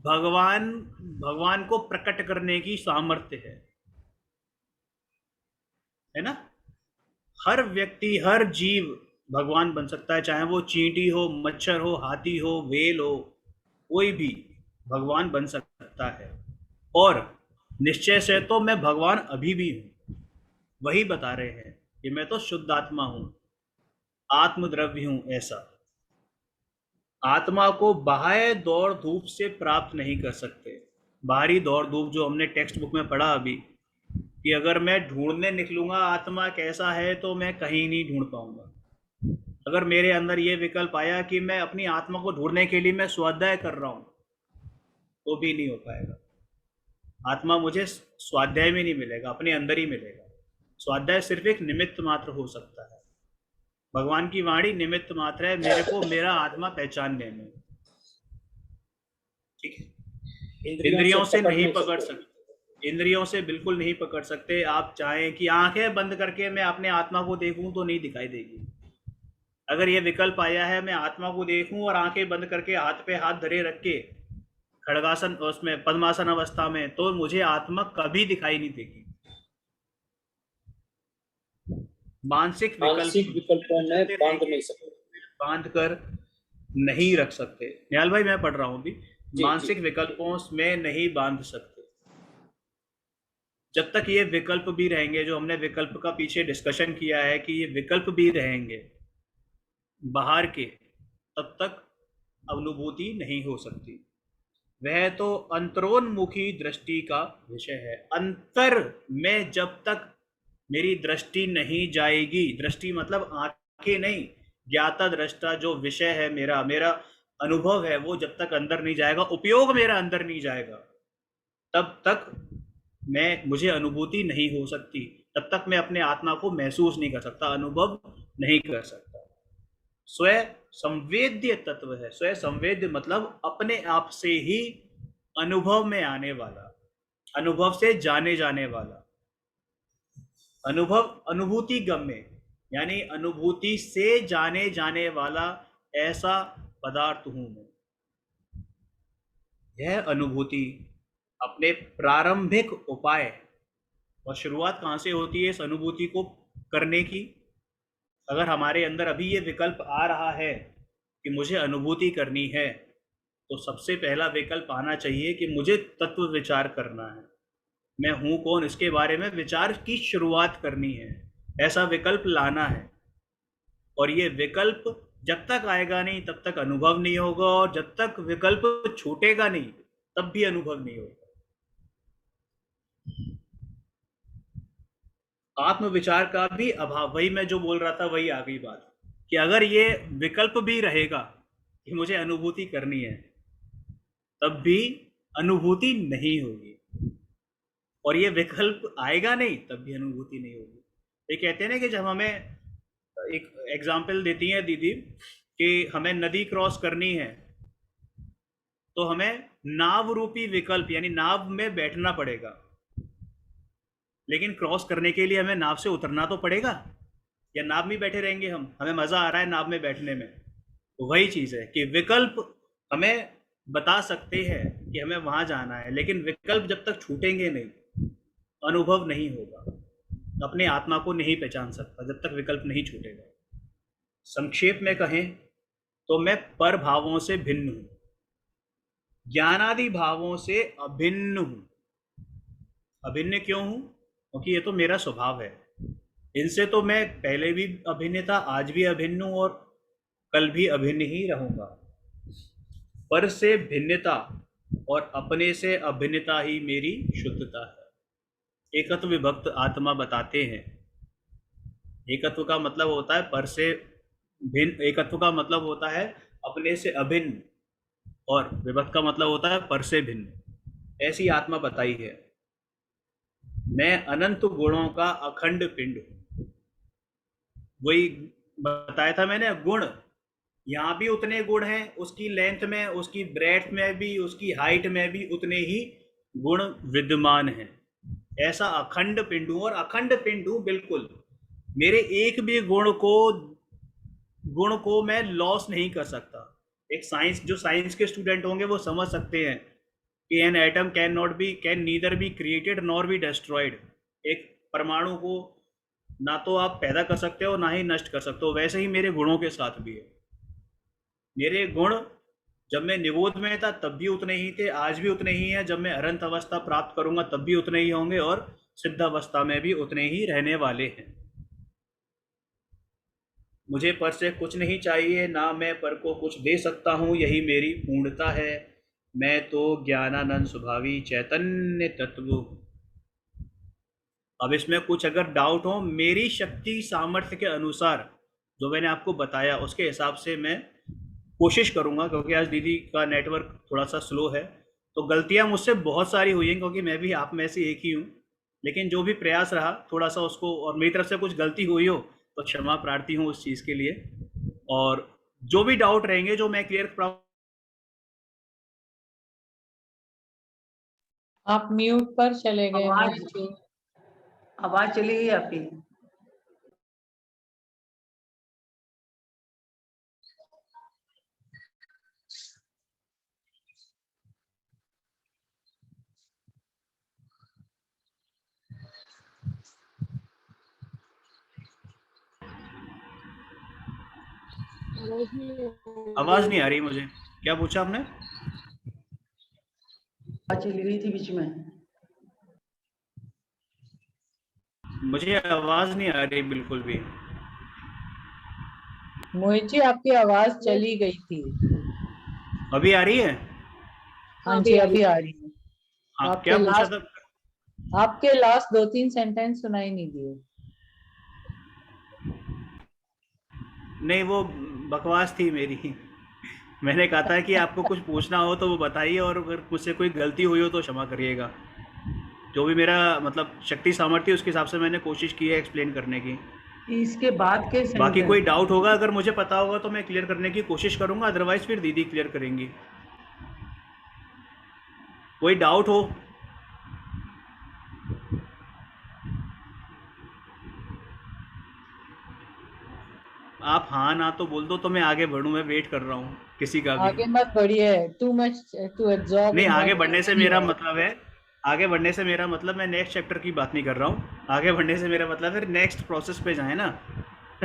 A: भगवान को प्रकट करने की सामर्थ्य है ना। हर व्यक्ति, हर जीव भगवान बन सकता है, चाहे वो चींटी हो, मच्छर हो, हाथी हो, व्हेल हो, कोई भी भगवान बन सकता है। और निश्चय से तो मैं भगवान अभी भी हूं, वही बता रहे हैं कि मैं तो शुद्ध आत्मा हूं, आत्मद्रव्य हूं। ऐसा आत्मा को बाह्य दौड़ धूप से प्राप्त नहीं कर सकते। बाहरी दौड़ धूप जो हमने टेक्स्ट बुक में पढ़ा अभी, कि अगर मैं ढूंढने निकलूंगा आत्मा कैसा है तो मैं कहीं नहीं ढूंढ पाऊंगा। अगर मेरे अंदर ये विकल्प आया कि मैं अपनी आत्मा को ढूंढने के लिए मैं स्वाध्याय कर रहा हूं, तो भी नहीं हो पाएगा। आत्मा मुझे स्वाध्याय में नहीं मिलेगा, अपने अंदर ही मिलेगा। स्वाध्याय सिर्फ एक निमित्त मात्र हो सकता है। भगवान की वाणी निमित्त मात्र है मेरे को मेरा आत्मा पहचानने में। ठीक है, इंद्रियों से नहीं पकड़ सकते, इंद्रियों से बिल्कुल नहीं पकड़ सकते। आप चाहें कि आंखें बंद करके मैं अपने आत्मा को देखूं तो नहीं दिखाई देगी। अगर ये विकल्प आया है मैं आत्मा को देखूं और आंखें बंद करके हाथ पे हाथ धरे रख के खड़गासन, उसमें पद्मासन अवस्था में, तो मुझे आत्मा कभी दिखाई नहीं देगी। मानसिक
C: विकल्पों में बांध नहीं सकते,
A: बांध कर नहीं रख सकते। निहाल भाई मैं पढ़ रहा हूं अभी, मानसिक विकल्पों में नहीं बांध सकते। जब तक ये विकल्प भी रहेंगे, जो हमने विकल्प का पीछे डिस्कशन किया है कि ये विकल्प भी रहेंगे बाहर के, तब तक अनुभूति नहीं हो सकती। वह तो अंतरोन्मुखी दृष्टि का विषय है। अंतर में जब तक मेरी दृष्टि नहीं जाएगी, दृष्टि मतलब आंखें नहीं, ज्ञाता दृष्टा जो विषय है मेरा मेरा अनुभव है, वो जब तक अंदर नहीं जाएगा, उपयोग मेरा अंदर नहीं जाएगा, तब तक मुझे अनुभूति नहीं हो सकती, तब तक मैं अपने आत्मा को महसूस नहीं कर सकता, अनुभव नहीं कर सकता। स्व संवेद्य तत्व है। स्व संवेद्य मतलब अपने आप से ही अनुभव में आने वाला, अनुभव से जाने जाने वाला, अनुभव अनुभूति गम्य, यानी अनुभूति से जाने जाने वाला ऐसा पदार्थ हूं मैं। यह अनुभूति अपने प्रारंभिक उपाय, और शुरुआत कहाँ से होती है इस अनुभूति को करने की? अगर हमारे अंदर अभी ये विकल्प आ रहा है कि मुझे अनुभूति करनी है, तो सबसे पहला विकल्प आना चाहिए कि मुझे तत्व विचार करना है, मैं हूं कौन, इसके बारे में विचार की शुरुआत करनी है, ऐसा विकल्प लाना है। और ये विकल्प जब तक आएगा नहीं तब तक अनुभव नहीं होगा, और जब तक विकल्प छूटेगा नहीं तब भी अनुभव नहीं होगा। आत्मविचार का भी अभाव, वही मैं जो बोल रहा था वही आ गई बात, कि अगर ये विकल्प भी रहेगा कि मुझे अनुभूति करनी है, तब भी अनुभूति नहीं होगी, और ये विकल्प आएगा नहीं तब भी अनुभूति नहीं होगी। ये कहते हैं ना कि जब हमें एक एग्जाम्पल देती है दीदी कि हमें नदी क्रॉस करनी है, तो हमें नाव रूपी विकल्प यानी नाव में बैठना पड़ेगा, लेकिन क्रॉस करने के लिए हमें नाव से उतरना तो पड़ेगा, या नाव में बैठे रहेंगे हमें मजा आ रहा है नाव में बैठने में। तो वही चीज है कि विकल्प हमें बता सकते हैं कि हमें वहां जाना है, लेकिन विकल्प जब तक छूटेंगे नहीं अनुभव नहीं होगा, अपने आत्मा को नहीं पहचान सकता जब तक विकल्प नहीं छूटेगा। संक्षेप में कहें तो मैं पर भावों से भिन्न हूं, ज्ञानादि भावों से अभिन्न हूं। अभिन्न क्यों हूं? क्योंकि ये तो मेरा स्वभाव है, इनसे तो मैं पहले भी अभिन्न था, आज भी अभिन्न हूं और कल भी अभिन्न ही रहूंगा। पर से भिन्नता और अपने से अभिन्नता ही मेरी शुद्धता है। एकत्व विभक्त आत्मा बताते हैं, एकत्व का मतलब होता है पर से भिन्न, एकत्व का मतलब होता है अपने से अभिन्न, और विभक्त का मतलब होता है पर से भिन्न। ऐसी आत्मा बताई है। मैं अनंत गुणों का अखंड पिंड हूं। वही बताया था मैंने, गुण यहाँ भी उतने गुण हैं, उसकी लेंथ में, उसकी ब्रेड्थ में भी, उसकी हाइट में भी उतने ही गुण विद्यमान हैं। ऐसा अखंड पिंड हूं, और अखंड पिंड हूं बिल्कुल। मेरे एक भी गुण को मैं लॉस नहीं कर सकता। एक जो साइंस के स्टूडेंट होंगे वो समझ सकते हैं कि an atom can neither be created nor be destroyed. एक परमाणु को ना तो आप पैदा कर सकते हो ना ही नष्ट कर सकते हो। वैसे ही मेरे गुणों के साथ भी है। मेरे गुण जब मैं निबोध में था तब भी उतने ही थे, आज भी उतने ही हैं। जब मैं अरंत अवस्था प्राप्त करूंगा तब भी उतने ही होंगे, और सिद्ध अवस्था में भी उतने ही रहने वाले हैं। मुझे पर से कुछ नहीं चाहिए, ना मैं पर को कुछ दे सकता हूँ, यही मेरी पूर्णता है। मैं तो ज्ञानानंद स्वभावी चैतन्य तत्व। अब इसमें कुछ अगर डाउट हो, मेरी शक्ति सामर्थ्य के अनुसार जो मैंने आपको बताया उसके हिसाब से मैं कोशिश करूंगा, क्योंकि आज दीदी का नेटवर्क थोड़ा सा स्लो है, तो गलतियां मुझसे बहुत सारी हुई हैं, क्योंकि मैं भी आप में से एक ही हूँ। लेकिन जो भी प्रयास रहा थोड़ा सा उसको, और मेरी तरफ से कुछ गलती हुई हो तो क्षमा प्रार्थी हूँ उस चीज़ के लिए। और जो भी डाउट रहेंगे जो मैं क्लियर
B: आप म्यूट पर चले गए।
D: आवाज चली गई आपकी।
A: आवाज नहीं आ रही मुझे। क्या पूछा आपने?
D: चली गई थी बीच में।
A: मुझे आवाज नहीं आ रही बिल्कुल भी।
B: मोहित जी आपकी आवाज चली गई थी।
A: अभी आ रही है?
B: हाँ जी, अभी आ रही है।
A: हाँ,
B: आपके
A: क्या पूछा
B: लास्ट
A: था?
B: आपके लास्ट 2-3 सेंटेंस सुनाई नहीं दिए।
A: नहीं, वो बकवास थी मेरी। मैंने कहा था कि आपको कुछ पूछना हो तो वो बताइए, और अगर मुझसे कोई गलती हुई हो तो क्षमा करिएगा। जो भी मेरा मतलब शक्ति सामर्थ्य उसके हिसाब से मैंने कोशिश की है एक्सप्लेन करने की।
D: इसके बाद के
A: बाकी कोई
D: सेंटेंस
A: डाउट होगा अगर मुझे पता होगा तो मैं क्लियर करने की कोशिश करूंगा, अदरवाइज फिर दीदी क्लियर करेंगी। कोई डाउट हो? आप हाँ ना तो बोल दो तो मैं आगे बढ़ूं, मैं वेट कर रहा हूँ किसी का भी।
B: आगे मत बढ़िए, टू मच टू एब्जॉर्ब
A: नहीं,
B: इन
A: आगे
B: वन
A: बढ़ने से
B: नहीं
A: मेरा
B: है।
A: मतलब है, आगे बढ़ने से मेरा मतलब मैं नेक्स्ट चैप्टर की बात नहीं कर रहा हूँ। आगे बढ़ने से मेरा मतलब है नेक्स्ट प्रोसेस पे जाए ना।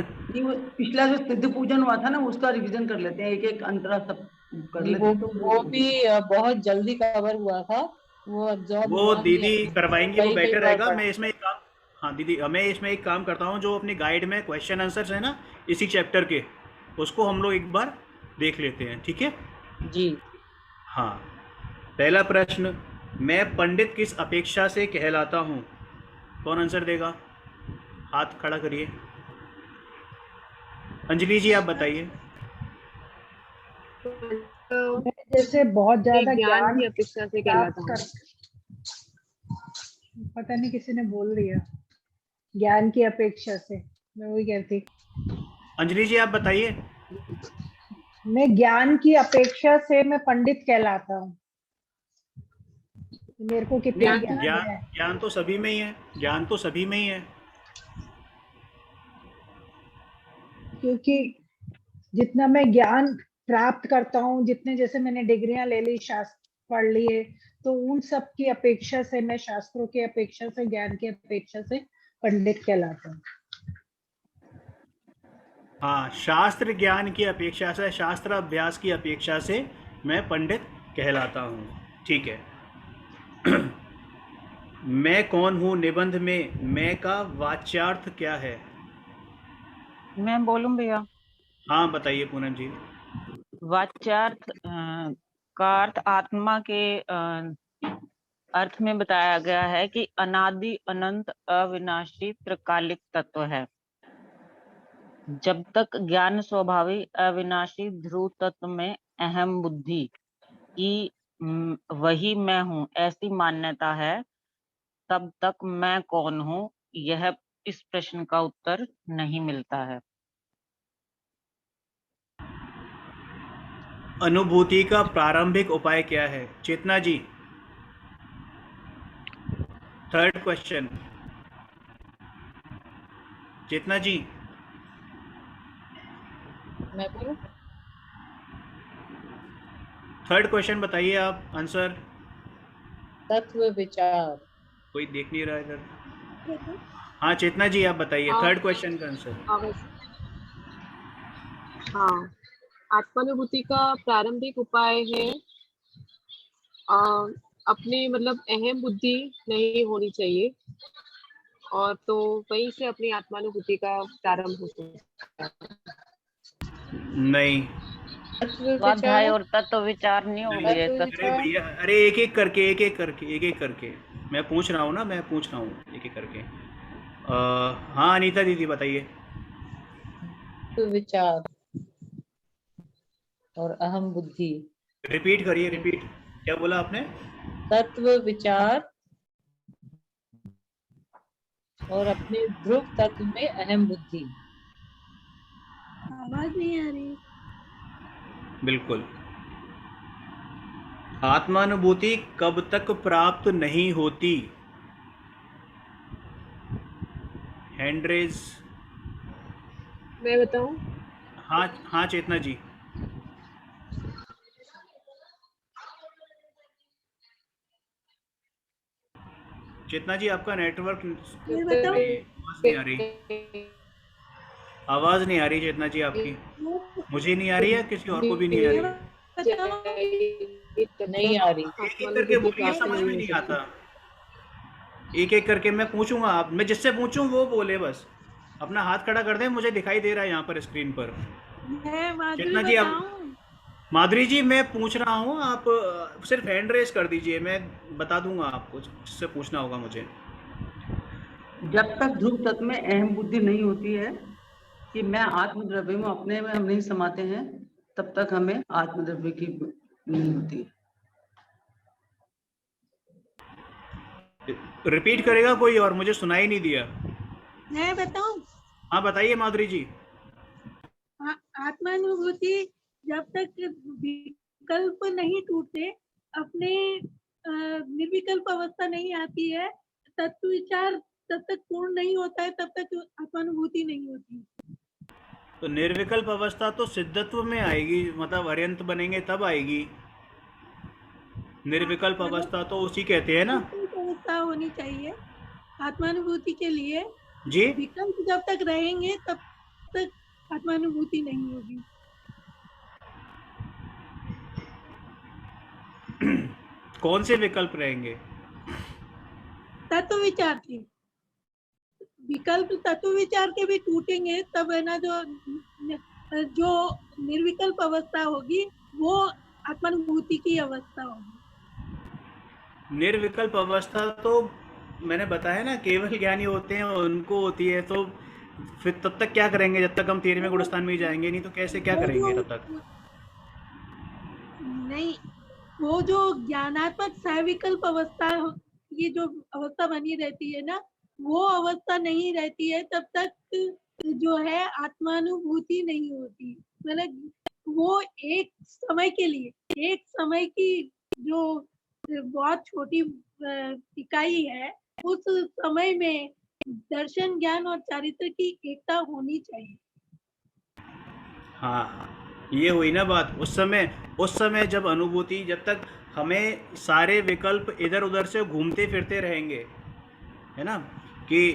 D: नहीं, वो पिछला जो सिद्ध पूजन हुआ था ना, उसका रिवीजन कर लेते हैं, एक एक अंतरा सब कर
B: नहीं,
D: लेते हैं, तो
B: वो भी बहुत जल्दी कवर हुआ था, वो एब्जॉर्ब
A: वो
B: हुआ नहीं
A: दीदी
B: है,
A: करवाएंगी, वो
B: कई कई
A: बेटर
B: बार
A: रहेगा।
B: पढ़ा।
A: मैं इसमें एक काम, हाँ दीदी, मैं इसमें एक काम करता हूँ, जो अपनी गाइड में क्वेश्चन आंसर्स है ना इसी चैप्टर के, उसको हम लोग एक बार देख लेते हैं, ठीक है?
B: जी।
A: हाँ। पहला प्रश्न, मैं पंडित किस अपेक्षा से कहलाता हूँ? कौन आंसर देगा? हाथ खड़ा करिए। अंजलि जी आप बताइए।
H: मैं जैसे बहुत ज्यादा
I: ज्ञान
H: ज्ञान
I: की अपेक्षा से
H: प्राप्त
I: कहलाता हूँ।
H: पता नहीं किसी ने बोल दिया, ज्ञान की अपेक्षा से, मैं वही कहती।
A: अंजलि जी आप बताइए।
H: मैं ज्ञान की अपेक्षा से मैं पंडित कहलाता हूँ। मेरे को कितना
A: नहीं,
H: ज्ञान
A: ज्ञान
H: है,
A: ज्ञान तो सभी में ही है, ज्ञान तो सभी में ही है।
H: क्योंकि जितना मैं ज्ञान प्राप्त करता हूँ, जितने जैसे मैंने डिग्रियां ले ली, शास्त्र पढ़ लिए, तो उन सब की अपेक्षा से, मैं शास्त्रों की अपेक्षा से, ज्ञान की अपेक्षा से पंडित कहलाता हूँ।
A: हाँ, शास्त्र ज्ञान की अपेक्षा से, शास्त्र अभ्यास की अपेक्षा से मैं पंडित कहलाता हूँ, ठीक है। मैं कौन हूँ निबंध में मैं का वाच्यार्थ क्या है?
G: मैं बोलूं भैया?
A: हाँ बताइए पूनम जी।
G: वाच्यार्थ का अर्थ आत्मा के अर्थ में बताया गया है कि अनादि अनंत अविनाशी त्रिकालिक तत्व है। जब तक ज्ञान स्वभावी अविनाशी ध्रुव तत्व में अहम बुद्धि की वही मैं हूँ ऐसी मान्यता है, तब तक मैं कौन हूँ यह इस प्रश्न का उत्तर नहीं मिलता है।
A: अनुभूति का प्रारंभिक उपाय क्या है? चेतना जी, थर्ड क्वेश्चन। चेतना जी।
B: मैं बोलूं?
A: थर्ड क्वेश्चन बताइए आप आंसर।
B: तत्व विचार।
A: कोई देख नहीं रहा है इधर। हाँ चेतना जी आप बताइए
I: हाँ,
A: थर्ड क्वेश्चन का आंसर।
I: हाँ, आत्मानुभूति का प्रारंभिक उपाय है अपने मतलब अहम बुद्धि नहीं होनी चाहिए, और तो वहीं से अपनी आत्मानुभूति का प्रारंभ हो सकता है।
A: नहीं,
B: तत्व
G: स्वाध्याय
B: विचार।
G: और तत्व विचार नहीं होगी
A: नहीं।
G: एक।
A: अरे भैया, अरे एक एक करके, एक एक करके, एक एक करके मैं पूछ रहा हूँ ना, मैं पूछ रहा हूँ एक एक करके। हाँ अनीता दीदी बताइए।
B: तत्व विचार और अहम बुद्धि।
A: रिपीट करिए, रिपीट। क्या बोला आपने?
B: तत्व विचार और अपने ध्रुव तत्व में अहम बुद्धि।
F: आवाज नहीं आ रही।
A: बिल्कुल। आत्मानुभूति कब तक प्राप्त नहीं होती? Hand raise.
I: मैं बताऊं?
A: हाँ हाँ चेतना जी। चेतना जी आपका नेटवर्क
F: मैं बताऊं?
A: आवाज नहीं आ रही। आवाज नहीं आ रही चेतना जी आपकी। मुझे नहीं आ रही है, किसी और को भी नहीं आ रही है।
B: नहीं आ रही।
A: एक एक करके बोलिए, समझ में नहीं आता। एक एक करके मैं पूछूंगा, आप मैं जिससे पूछूं वो बोले बस। अपना हाथ खड़ा कर दें, मुझे दिखाई दे रहा है यहाँ पर स्क्रीन पर।
F: मैं माधुरी
A: चेतना जी आप,
F: बताऊं?
A: माधुरी जी मैं पूछ रहा हूँ, आप सिर्फ हैंड रेस कर दीजिए, मैं बता दूंगा आपको जिससे पूछना होगा मुझे।
D: जब तक ध्रुव तत्व में अहम बुद्धि नहीं होती है कि मैं आत्मद्रव्य में अपने में हम नहीं समाते हैं, तब तक हमें आत्मद्रव्य की नहीं होती।
A: रिपीट करेगा कोई और, मुझे सुनाई नहीं दिया।
F: मैं बताऊं?
A: हाँ बताइए माधुरी जी।
F: आत्मानुभूति जब तक विकल्प नहीं टूटते, अपने निर्विकल्प अवस्था नहीं आती है, तत्व विचार तब तक पूर्ण नहीं होता है, तब तक आत्मानुभूति नहीं होती।
A: तो निर्विकल्प अवस्था तो सिद्धत्व में आएगी, मतलब अर्यंत बनेंगे तब आएगी। निर्विकल्प अवस्था तो उसी कहते हैं ना।
F: विकल्प अवस्था होनी चाहिए आत्मानुभूति के लिए।
A: जी
F: विकल्प जब तक रहेंगे तब तक आत्मानुभूति नहीं होगी।
A: कौन से विकल्प रहेंगे?
F: तत्व विचार के विकल्प, तत्व विचार के भी टूटेंगे तब है ना, जो निर्विकल्प अवस्था होगी वो आत्मानुभूति की अवस्था होगी।
A: निर्विकल्प अवस्था तो मैंने बताया ना, केवल ज्ञानी होते हैं उनको होती है। तो फिर तब तक क्या करेंगे जब तक हम 13वें गुणस्थान में ही जाएंगे नहीं, तो कैसे क्या
F: वो
A: करेंगे
F: जो
A: तब तक?
F: नहीं, वो जो ज्ञानात्मक सविकल्प अवस्था ये जो अवस्था बनी रहती है ना, वो अवस्था नहीं रहती है तब तक जो है आत्मानुभूति नहीं होती। मतलब वो एक समय के लिए, एक समय की जो बहुत छोटी इकाई है, उस समय में दर्शन, ज्ञान और चारित्र की एकता होनी चाहिए।
A: हाँ, ये हुई ना बात। उस समय जब अनुभूति, जब तक हमें सारे विकल्प इधर उधर से घूमते फिरते रहेंगे, है ना, कि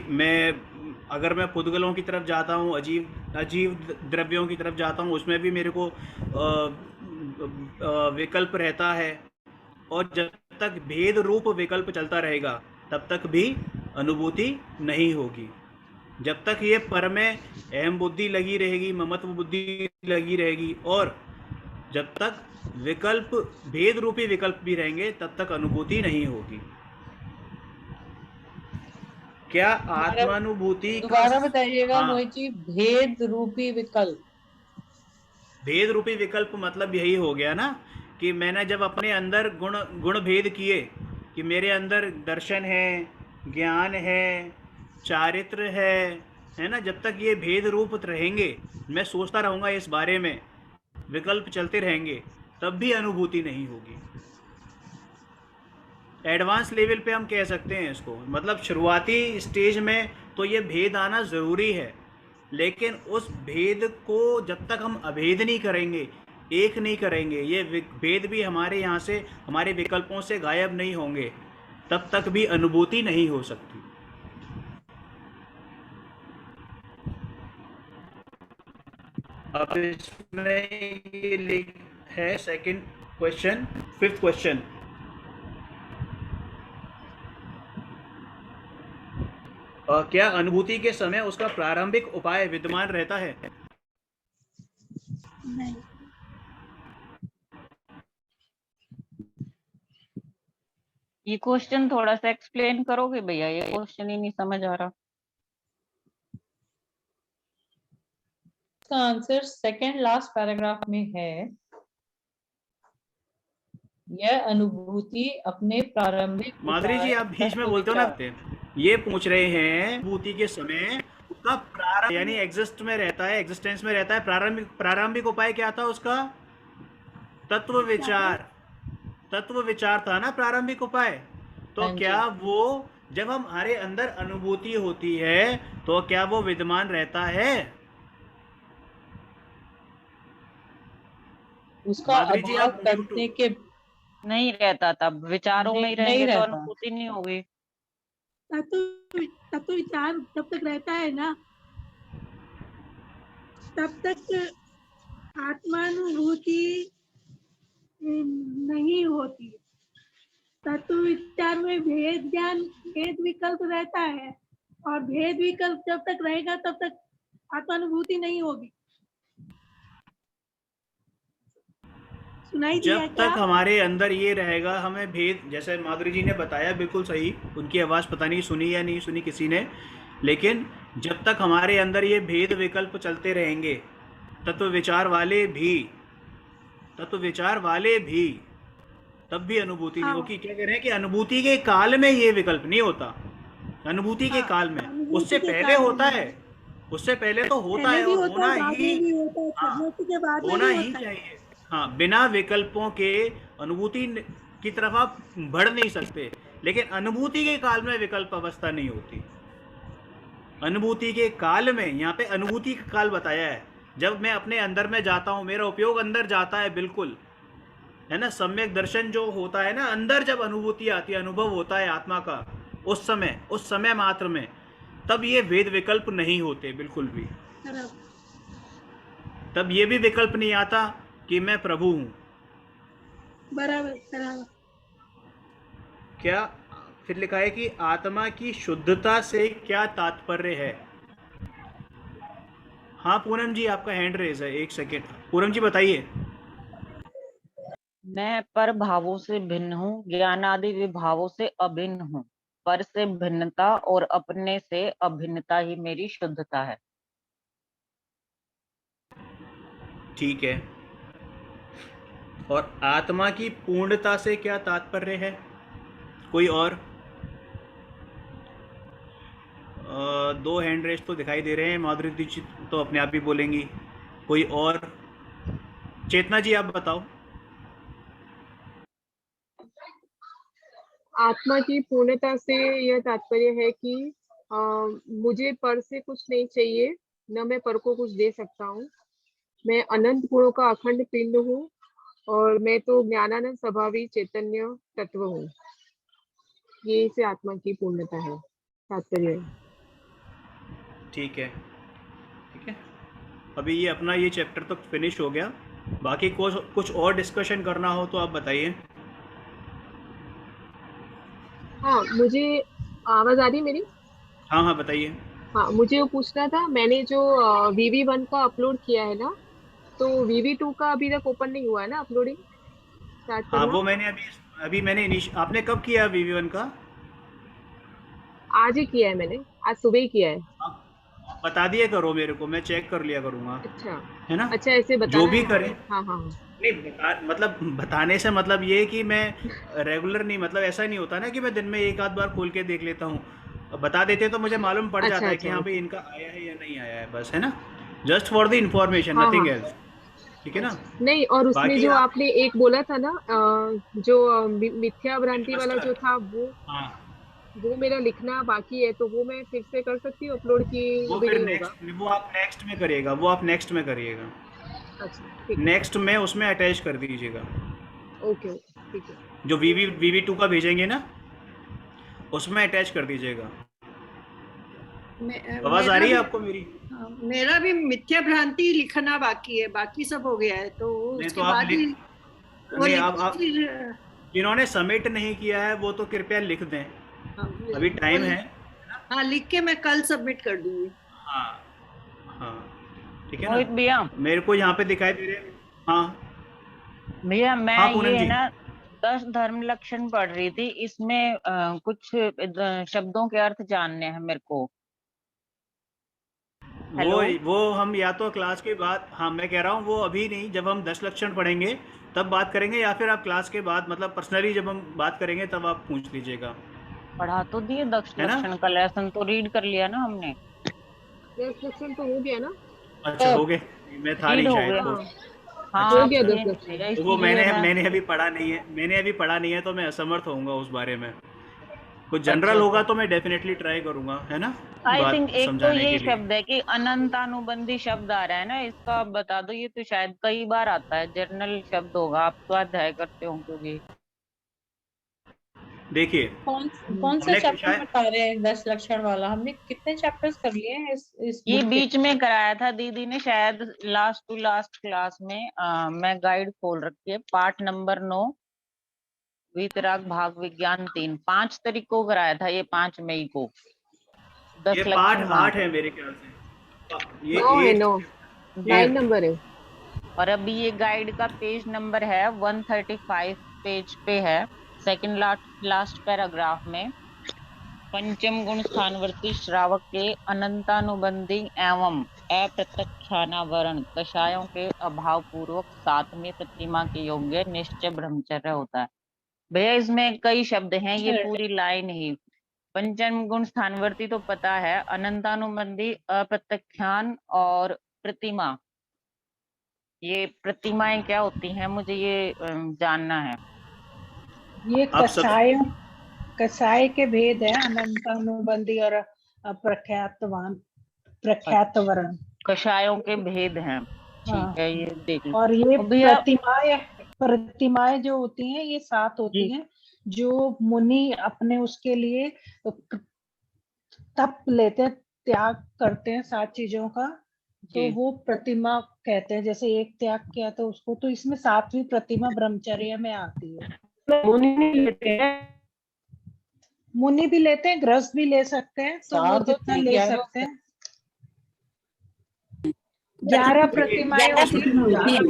A: अगर मैं पुद्गलों की तरफ जाता हूँ, अजीव द्रव्यों की तरफ जाता हूँ, उसमें भी मेरे को विकल्प रहता है। और जब तक भेद रूप विकल्प चलता रहेगा तब तक भी अनुभूति नहीं होगी। जब तक ये पर में अहम बुद्धि लगी रहेगी, ममत्व बुद्धि लगी रहेगी, और जब तक विकल्प, भेद रूपी विकल्प भी रहेंगे, तब तक अनुभूति नहीं होगी। क्या आत्मानुभूति का?
B: दोबारा बताइएगा
A: हाँ,
B: मोहित जी, भेद रूपी विकल्प।
A: भेद रूपी विकल्प मतलब यही हो गया ना कि मैंने जब अपने अंदर गुण भेद किए कि मेरे अंदर दर्शन है, ज्ञान है, चारित्र है ना, जब तक ये भेद रूप रहेंगे, मैं सोचता रहूँगा इस बारे में, विकल्प चलते रहेंगे, तब भी अनुभूति नहीं होगी। एडवांस लेवल पे हम कह सकते हैं इसको, मतलब शुरुआती स्टेज में तो ये भेद आना ज़रूरी है, लेकिन उस भेद को जब तक हम अभेद नहीं करेंगे, एक नहीं करेंगे, ये भेद भी हमारे यहाँ से, हमारे विकल्पों से गायब नहीं होंगे, तब तक भी अनुभूति नहीं हो सकती। अब इसमें ये है सेकंड क्वेश्चन, 5th क्वेश्चन। क्या अनुभूति के समय उसका प्रारंभिक उपाय विद्यमान रहता है?
F: नहीं।
G: ये क्वेश्चन थोड़ा सा एक्सप्लेन करोगे भैया? ये क्वेश्चन ही नहीं समझ आ रहा।
B: इसका आंसर सेकंड लास्ट पैराग्राफ में है। यह अनुभूति अपने प्रारंभिक
A: माधुरी जी, आप बीच में बोलते हो ना, ये पूछ रहे हैं अनुभूति के समय उसका प्रारंभ, यानी एग्जिस्ट में रहता है, एग्जिस्टेंस में रहता है। प्रारंभिक उपाय क्या था उसका? तत्व विचार था ना प्रारंभिक उपाय। तो क्या वो, जब हमारे अंदर अनुभूति होती है, तो क्या वो विद्यमान रहता है?
B: उसका अभाव करने के
G: नहीं रहता, तब विचारों में ही रहेंगे तो अनुभूति नहीं होगी।
F: तत्व विचार जब तक रहता है ना, तब तक आत्मानुभूति नहीं होती। तत्व विचार में भेद ज्ञान, भेद विकल्प रहता है, और भेद विकल्प जब तक रहेगा तब तक आत्मानुभूति नहीं होगी। सुनाई दिया
A: जब
F: क्या?
A: तक हमारे अंदर ये रहेगा, हमें भेद, जैसे माधुरी जी ने बताया बिल्कुल सही, उनकी आवाज़ पता नहीं सुनी या नहीं सुनी किसी ने, लेकिन जब तक हमारे अंदर ये भेद विकल्प चलते रहेंगे, तत्व विचार वाले भी, तब भी अनुभूति नहीं
F: हाँ।
A: होगी। क्या कह रहे हैं कि अनुभूति के काल में ये विकल्प नहीं होता, अनुभूति के
F: हाँ,
A: काल में,
F: अनुभूति
A: उससे
F: के
A: पहले
F: काल में
A: होता
F: नहीं।
A: है, उससे पहले तो होता
F: पहले
A: है
F: भी
A: और
F: होता
A: होना
F: है, बाद
A: ही,
F: में भी होता है,
A: हाँ,
F: अनुभूति के बाद में
A: होना
F: भी
A: ही
F: होता है।
A: चाहिए। हाँ, बिना विकल्पों के अनुभूति की तरफ आप बढ़ नहीं सकते, लेकिन अनुभूति के काल में विकल्प अवस्था नहीं होती। अनुभूति के काल में, यहाँ पे अनुभूति का काल बताया है, जब मैं अपने अंदर में जाता हूँ, मेरा उपयोग अंदर जाता है, बिल्कुल है ना, सम्यक दर्शन जो होता है ना, अंदर जब अनुभूति आती है, अनुभव होता है आत्मा का, उस समय मात्र में, तब ये वेद विकल्प नहीं होते बिल्कुल भी।
F: बराबर,
A: तब ये भी विकल्प नहीं आता कि मैं प्रभु हूँ।
F: बराबर, बराबर।
A: क्या फिर लिखा है कि आत्मा की शुद्धता से क्या तात्पर्य है? हाँ पूनम जी, आपका हैंड रेज है, एक सेकेंड। पूनम जी बताइए।
G: मैं पर भावों से भिन्न हूँ, ज्ञानादि विभावों से अभिन्न हूँ। पर से भिन्नता और अपने से अभिन्नता ही मेरी शुद्धता है।
A: ठीक है, और आत्मा की पूर्णता से क्या तात्पर्य है? कोई और? दो हैंड रेस तो दिखाई दे रहे हैं, माधुरी जी तो अपने आप ही बोलेंगी। कोई और? चेतना जी आप बताओ।
I: आत्मा की पूर्णता से यह तात्पर्य है कि मुझे पर से कुछ नहीं चाहिए, न मैं पर को कुछ दे सकता हूँ। मैं अनंत गुणों का अखंड पिंड हूँ और मैं तो ज्ञानानंद स्वभावी चैतन्य तत्व हूँ। ये इसे आत्मा की पूर्णता है, तात्पर्य है।
A: ठीक है, ठीक है, अभी ये अपना ये चैप्टर तो फिनिश हो गया। बाकी कुछ और डिस्कशन करना हो तो आप बताइए।
I: हाँ, मुझे आवाज आ रही है मेरी?
A: हाँ हाँ बताइए।
I: हाँ, मुझे वो पूछना था, मैंने जो VV1 का अपलोड किया है ना, तो VV2 का अभी तक ओपन नहीं हुआ है ना, अपलोडिंग स्टार्ट
A: हाँ
I: करना?
A: वो मैंने अभी मैंने आपने कब किया VV1 का?
I: आज ही किया है मैंने, आज सुबह ही किया है।
A: आप बता दिया करो मेरे को, मैं चेक कर लिया करूँगा,
I: अच्छा
A: है ना?
I: अच्छा, ऐसे
A: जो
I: बताना
A: भी
I: है।
A: करें,
I: हाँ हाँ हाँ।
A: नहीं मतलब बताने से मतलब ये है कि मैं रेगुलर नहीं, मतलब ऐसा नहीं होता ना कि मैं दिन में एक आध बार खोल के देख लेता हूँ। बता देते तो मुझे मालूम पड़
I: अच्छा
A: जाता है कि
I: अच्छा
A: हाँ भाई
I: ओके।
A: इनका आया है या नहीं आया है, बस, है ना? जस्ट फॉर द इंफॉर्मेशन,
I: हाँ
A: नथिंग
I: हाँ।
A: एल्स। ठीक है ना?
I: अच्छा नहीं, और उसमें
A: बाकी
I: जो
A: आप
I: आपने एक बोला था ना, जो मिथ्या भ्रांति वाला
A: इन्वेस्टर,
I: जो था,
A: हाँ,
I: वो मेरा लिखना बाकी है, तो वो मैं फिर से कर सकती हूँ अपलोड, की
A: वो
I: अभी
A: फिर
I: नहीं होगा?
A: नेक्स्ट, वो आप नेक्स्ट में करिएगा, वो आप नेक्स्ट में करिएगा,
I: अच्छा ठीक है,
A: नेक्स्ट में उसमें अटैच कर दीजिएगा।
I: ओके ओके ठीक है।
A: जो VV2 का भेजेंगे ना, उसमें अटैच कर दीजिएगा। आवाज़ आ
J: मेरा
A: रही है
J: भी,
A: आपको मेरी?
J: हाँ, मेरा भी मिथ्या भ्रांति लिखना बाकी है, बाकी सब हो गया है, तो
A: नहीं तो
J: उसके
A: आप
J: बाद ही वो
A: नहीं,
J: लिख
A: आप
J: के फिर
A: जिन्होंने सबमिट नहीं किया है वो तो कृपया लिख दें,
J: हाँ,
A: अभी
J: वो
A: टाइम है।
J: हाँ लिख के मैं कल सबमिट कर दूंगी।
A: हाँ हाँ, ठीक है
G: मोहित
A: ना?
G: भैया,
A: मेरे को यहाँ पे दिखाई दे रहे हैं। हाँ
G: भैया मैं
A: हाँ पूनम
G: ये है
A: जी,
G: ना 10 धर्म लक्षण पढ़ रही थी, इसमें कुछ शब्दों के अर्थ जानने हैं मेरे को।
A: वो
G: हेलो।
A: वो हम या तो क्लास के बाद, हाँ मैं कह रहा हूँ वो अभी नहीं, जब हम 10 लक्षण पढ़ेंगे तब बात करेंगे, या फिर आप क्लास के बाद, मतलब पर्सनली जब हम बात करेंगे तब आप पूछ लीजिएगा,
G: पढ़ा तो दिए, 10
A: है ना?
G: लक्षण का लेसन तो रीड कर लिया ना हमने।
I: सेक्शन तो हो गया ना?
A: अच्छा हो गए, मैं था
G: रीड
A: नहीं
G: हो
A: शायद
G: गया।
A: तो।
I: हाँ,
G: हाँ
A: अच्छा
I: हो
G: आप
I: गया
A: अच्छा,
I: 10
G: थे नहीं
I: लक्षण।
G: भैया,
A: तो वो
G: इसीलिए मैं।
A: मैंने अभी पढ़ा नहीं है, तो मैं असमर्थ होऊंगा उस बारे में। कुछ
G: अच्छा
A: जनरल होगा
G: अच्छा।
A: तो मैं डेफिनेटली ट्राई करूंगा, है ना,
G: आई थिंक
A: बात
G: एक तो
A: समझाने
G: ये
A: के लिए।
G: शब्द है कि अनंतानुबंधी शब्द आ रहा है ना, इसका आप बता दो। ये तो शायद कई बार आता है, जर्नल शब्द होगा, आप तो अध्याय करते हो क्योंकि।
A: देखिए
B: कौन सा
A: हमने
B: चैप्टर
A: शायद,
B: बता रहे हैं 10 लक्षण वाला? हमने कितने चैप्टर्स कर लिए हैं इस
G: ये
B: बुक के?
G: बीच में कराया था दीदी ने शायद, लास्ट टू लास्ट क्लास में। मैं गाइड खोल रखी है, पाठ नंबर 9, वीतराग भाग विज्ञान 3, 5 तारीख को कराया था ये, 5 मई को। 10
A: ये पाठ
G: लक्षण वहां
A: 8
G: पे।
A: है मेरे ख्याल से, ये
I: 9 है,
A: 8,
I: 9
A: 8,
I: 9 नंबर है।
G: और अभी ये गाइड का पेज नंबर है 135 पेज पे है, सेकंड लास्ट पैराग्राफ में। पंचम गुण स्थानवर्ती श्रावक के अनंतानुबंधी एवं अप्रत्यक्षानावरण कषायों के अभाव पूर्वक सातवीं प्रतिमा के योग्य निश्चय ब्रह्मचर्य होता है। भैया इसमें कई शब्द हैं, ये पूरी लाइन ही। पंचम गुण स्थानवर्ती तो पता है, अनंतानुबंधी, अप्रत्यक्षान और प्रतिमा, ये प्रतिमाएं क्या होती हैं मुझे ये जानना है।
H: ये कसाय के भेद है, अनंतानुबंधी और प्रख्यातवरण
G: कषायों के भेद हैं। ठीक है, ये देख लो।
H: और ये प्रतिमाएं जो होती हैं ये 7 होती हैं, जो मुनि अपने उसके लिए तप लेते हैं, त्याग करते हैं 7 चीजों का, तो वो प्रतिमा कहते हैं। जैसे एक त्याग किया तो उसको, तो इसमें 7वीं प्रतिमा ब्रह्मचर्य में आती है।
E: मुनि नहीं लेते हैं,
H: मुनि भी लेते हैं, गृहस्थ भी ले सकते हैं, तो वो जितना ले सकते हैं। 11 प्रतिमाएं होती हैं,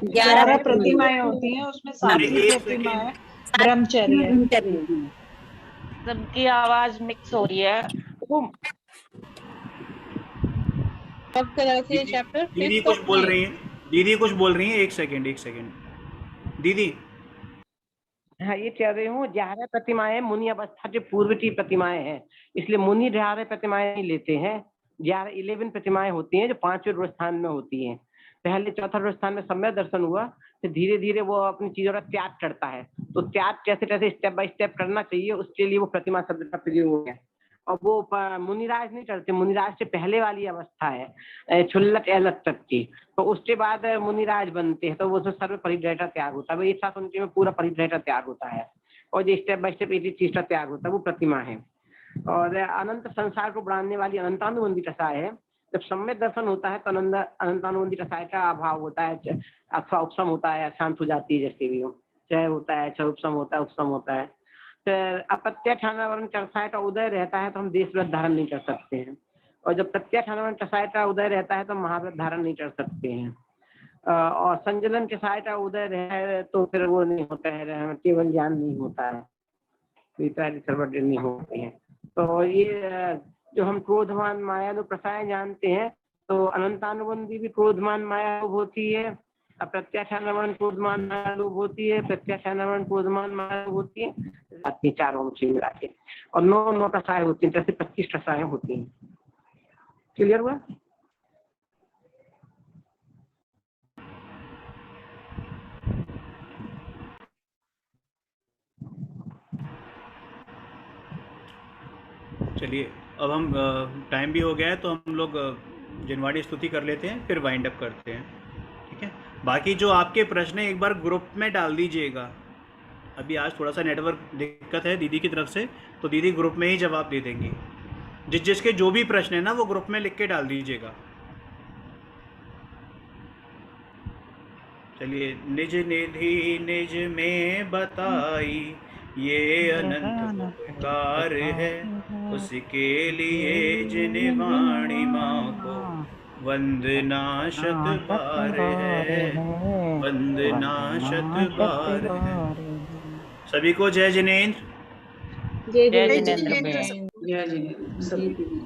H: 11 प्रतिमाएं होती हैं, उसमें 7वीं प्रतिमा है ब्रह्मचर्य।
G: सबकी आवाज मिक्स हो रही है।
A: दीदी कुछ बोल रही है, दीदी कुछ बोल रही है। एक सेकंड दीदी।
E: हाँ, ये कह रही हूँ 11 प्रतिमाएं मुनि अवस्था के पूर्व की प्रतिमाएं हैं, इसलिए मुनि 11 प्रतिमाएं नहीं लेते हैं। 11 प्रतिमाएं होती हैं जो 5वें रूढ़ स्थान में होती हैं। पहले 4था रूढ़ स्थान में सम्यक दर्शन हुआ, तो धीरे धीरे वो अपनी चीजों का त्याग करता है। तो त्याग कैसे कैसे स्टेप बाय स्टेप करना चाहिए, उसके लिए वो प्रतिमा शब्द का प्रयोग हो गया। और वो मुनिराज नहीं करते, मुनिराज से पहले वाली अवस्था है छुल्लक एलक तक की, तो उसके बाद मुनिराज बनते हैं, तो वो सर्व परिग्रह का त्याग होता है। एक साथ उनके में पूरा परिग्रह का त्याग होता है, और जो स्टेप बाय स्टेप एक चीज का त्याग होता है वो प्रतिमा है। और अनंत संसार को बढ़ाने वाली अनंतानुबंधी कषाय है। जब सम्यक दर्शन होता है तो अनंतानुबंधी कषाय का अभाव होता है, अथवा उपशम होता है, शांत हो जाती है, जैसे भी हो, क्षय होता है, क्षय उपशम होता है, उपशम होता है। अप्रत्यक्षानावरण कषाय का उदय रहता है तो हम देश व्रत धारण नहीं कर सकते हैं, और जब प्रत्यक्षानावरण कषाय का उदय रहता है तो महाव्रत धारण नहीं कर सकते हैं। और संजलन कषाय का उदय रहे तो फिर वो नहीं होता है, केवल ज्ञान नहीं होता है, सर्वज्ञ नहीं होती है। तो ये जो हम क्रोधमान मायालु कषाय जानते हैं, तो अनंतानुबंधी भी क्रोधमान मायालु होती है, अप्रत्यक्षानावरण क्रोधमान मायालु होती है, प्रत्यक्षानावरण क्रोधमान मायालु होती है, बाकी चारों से मिला के। और 9 कषाय होती हैं, जैसे 25 कषाय होती हैं। क्लियर हुआ?
A: चलिए, अब हम टाइम भी हो गया है, तो हम लोग जिनवाड़ी स्तुति कर लेते हैं, फिर वाइंड अप करते हैं। ठीक है, बाकी जो आपके प्रश्न है एक बार ग्रुप में डाल दीजिएगा। अभी आज थोड़ा सा नेटवर्क दिक्कत है दीदी की तरफ से, तो दीदी ग्रुप में ही जवाब दे देंगी। जिसके जो भी प्रश्न है ना वो ग्रुप में लिख के डाल दीजिएगा। चलिए, निज निधि निज में बताई, ये अनंत उपकार है, उसके लिए जिन वाणी माँ को वंदना शत बार है, वंदना शत बार है। सभी को जय जिनेंद्र।
G: जय जिनेंद्र।
D: जय जिनेंद्र।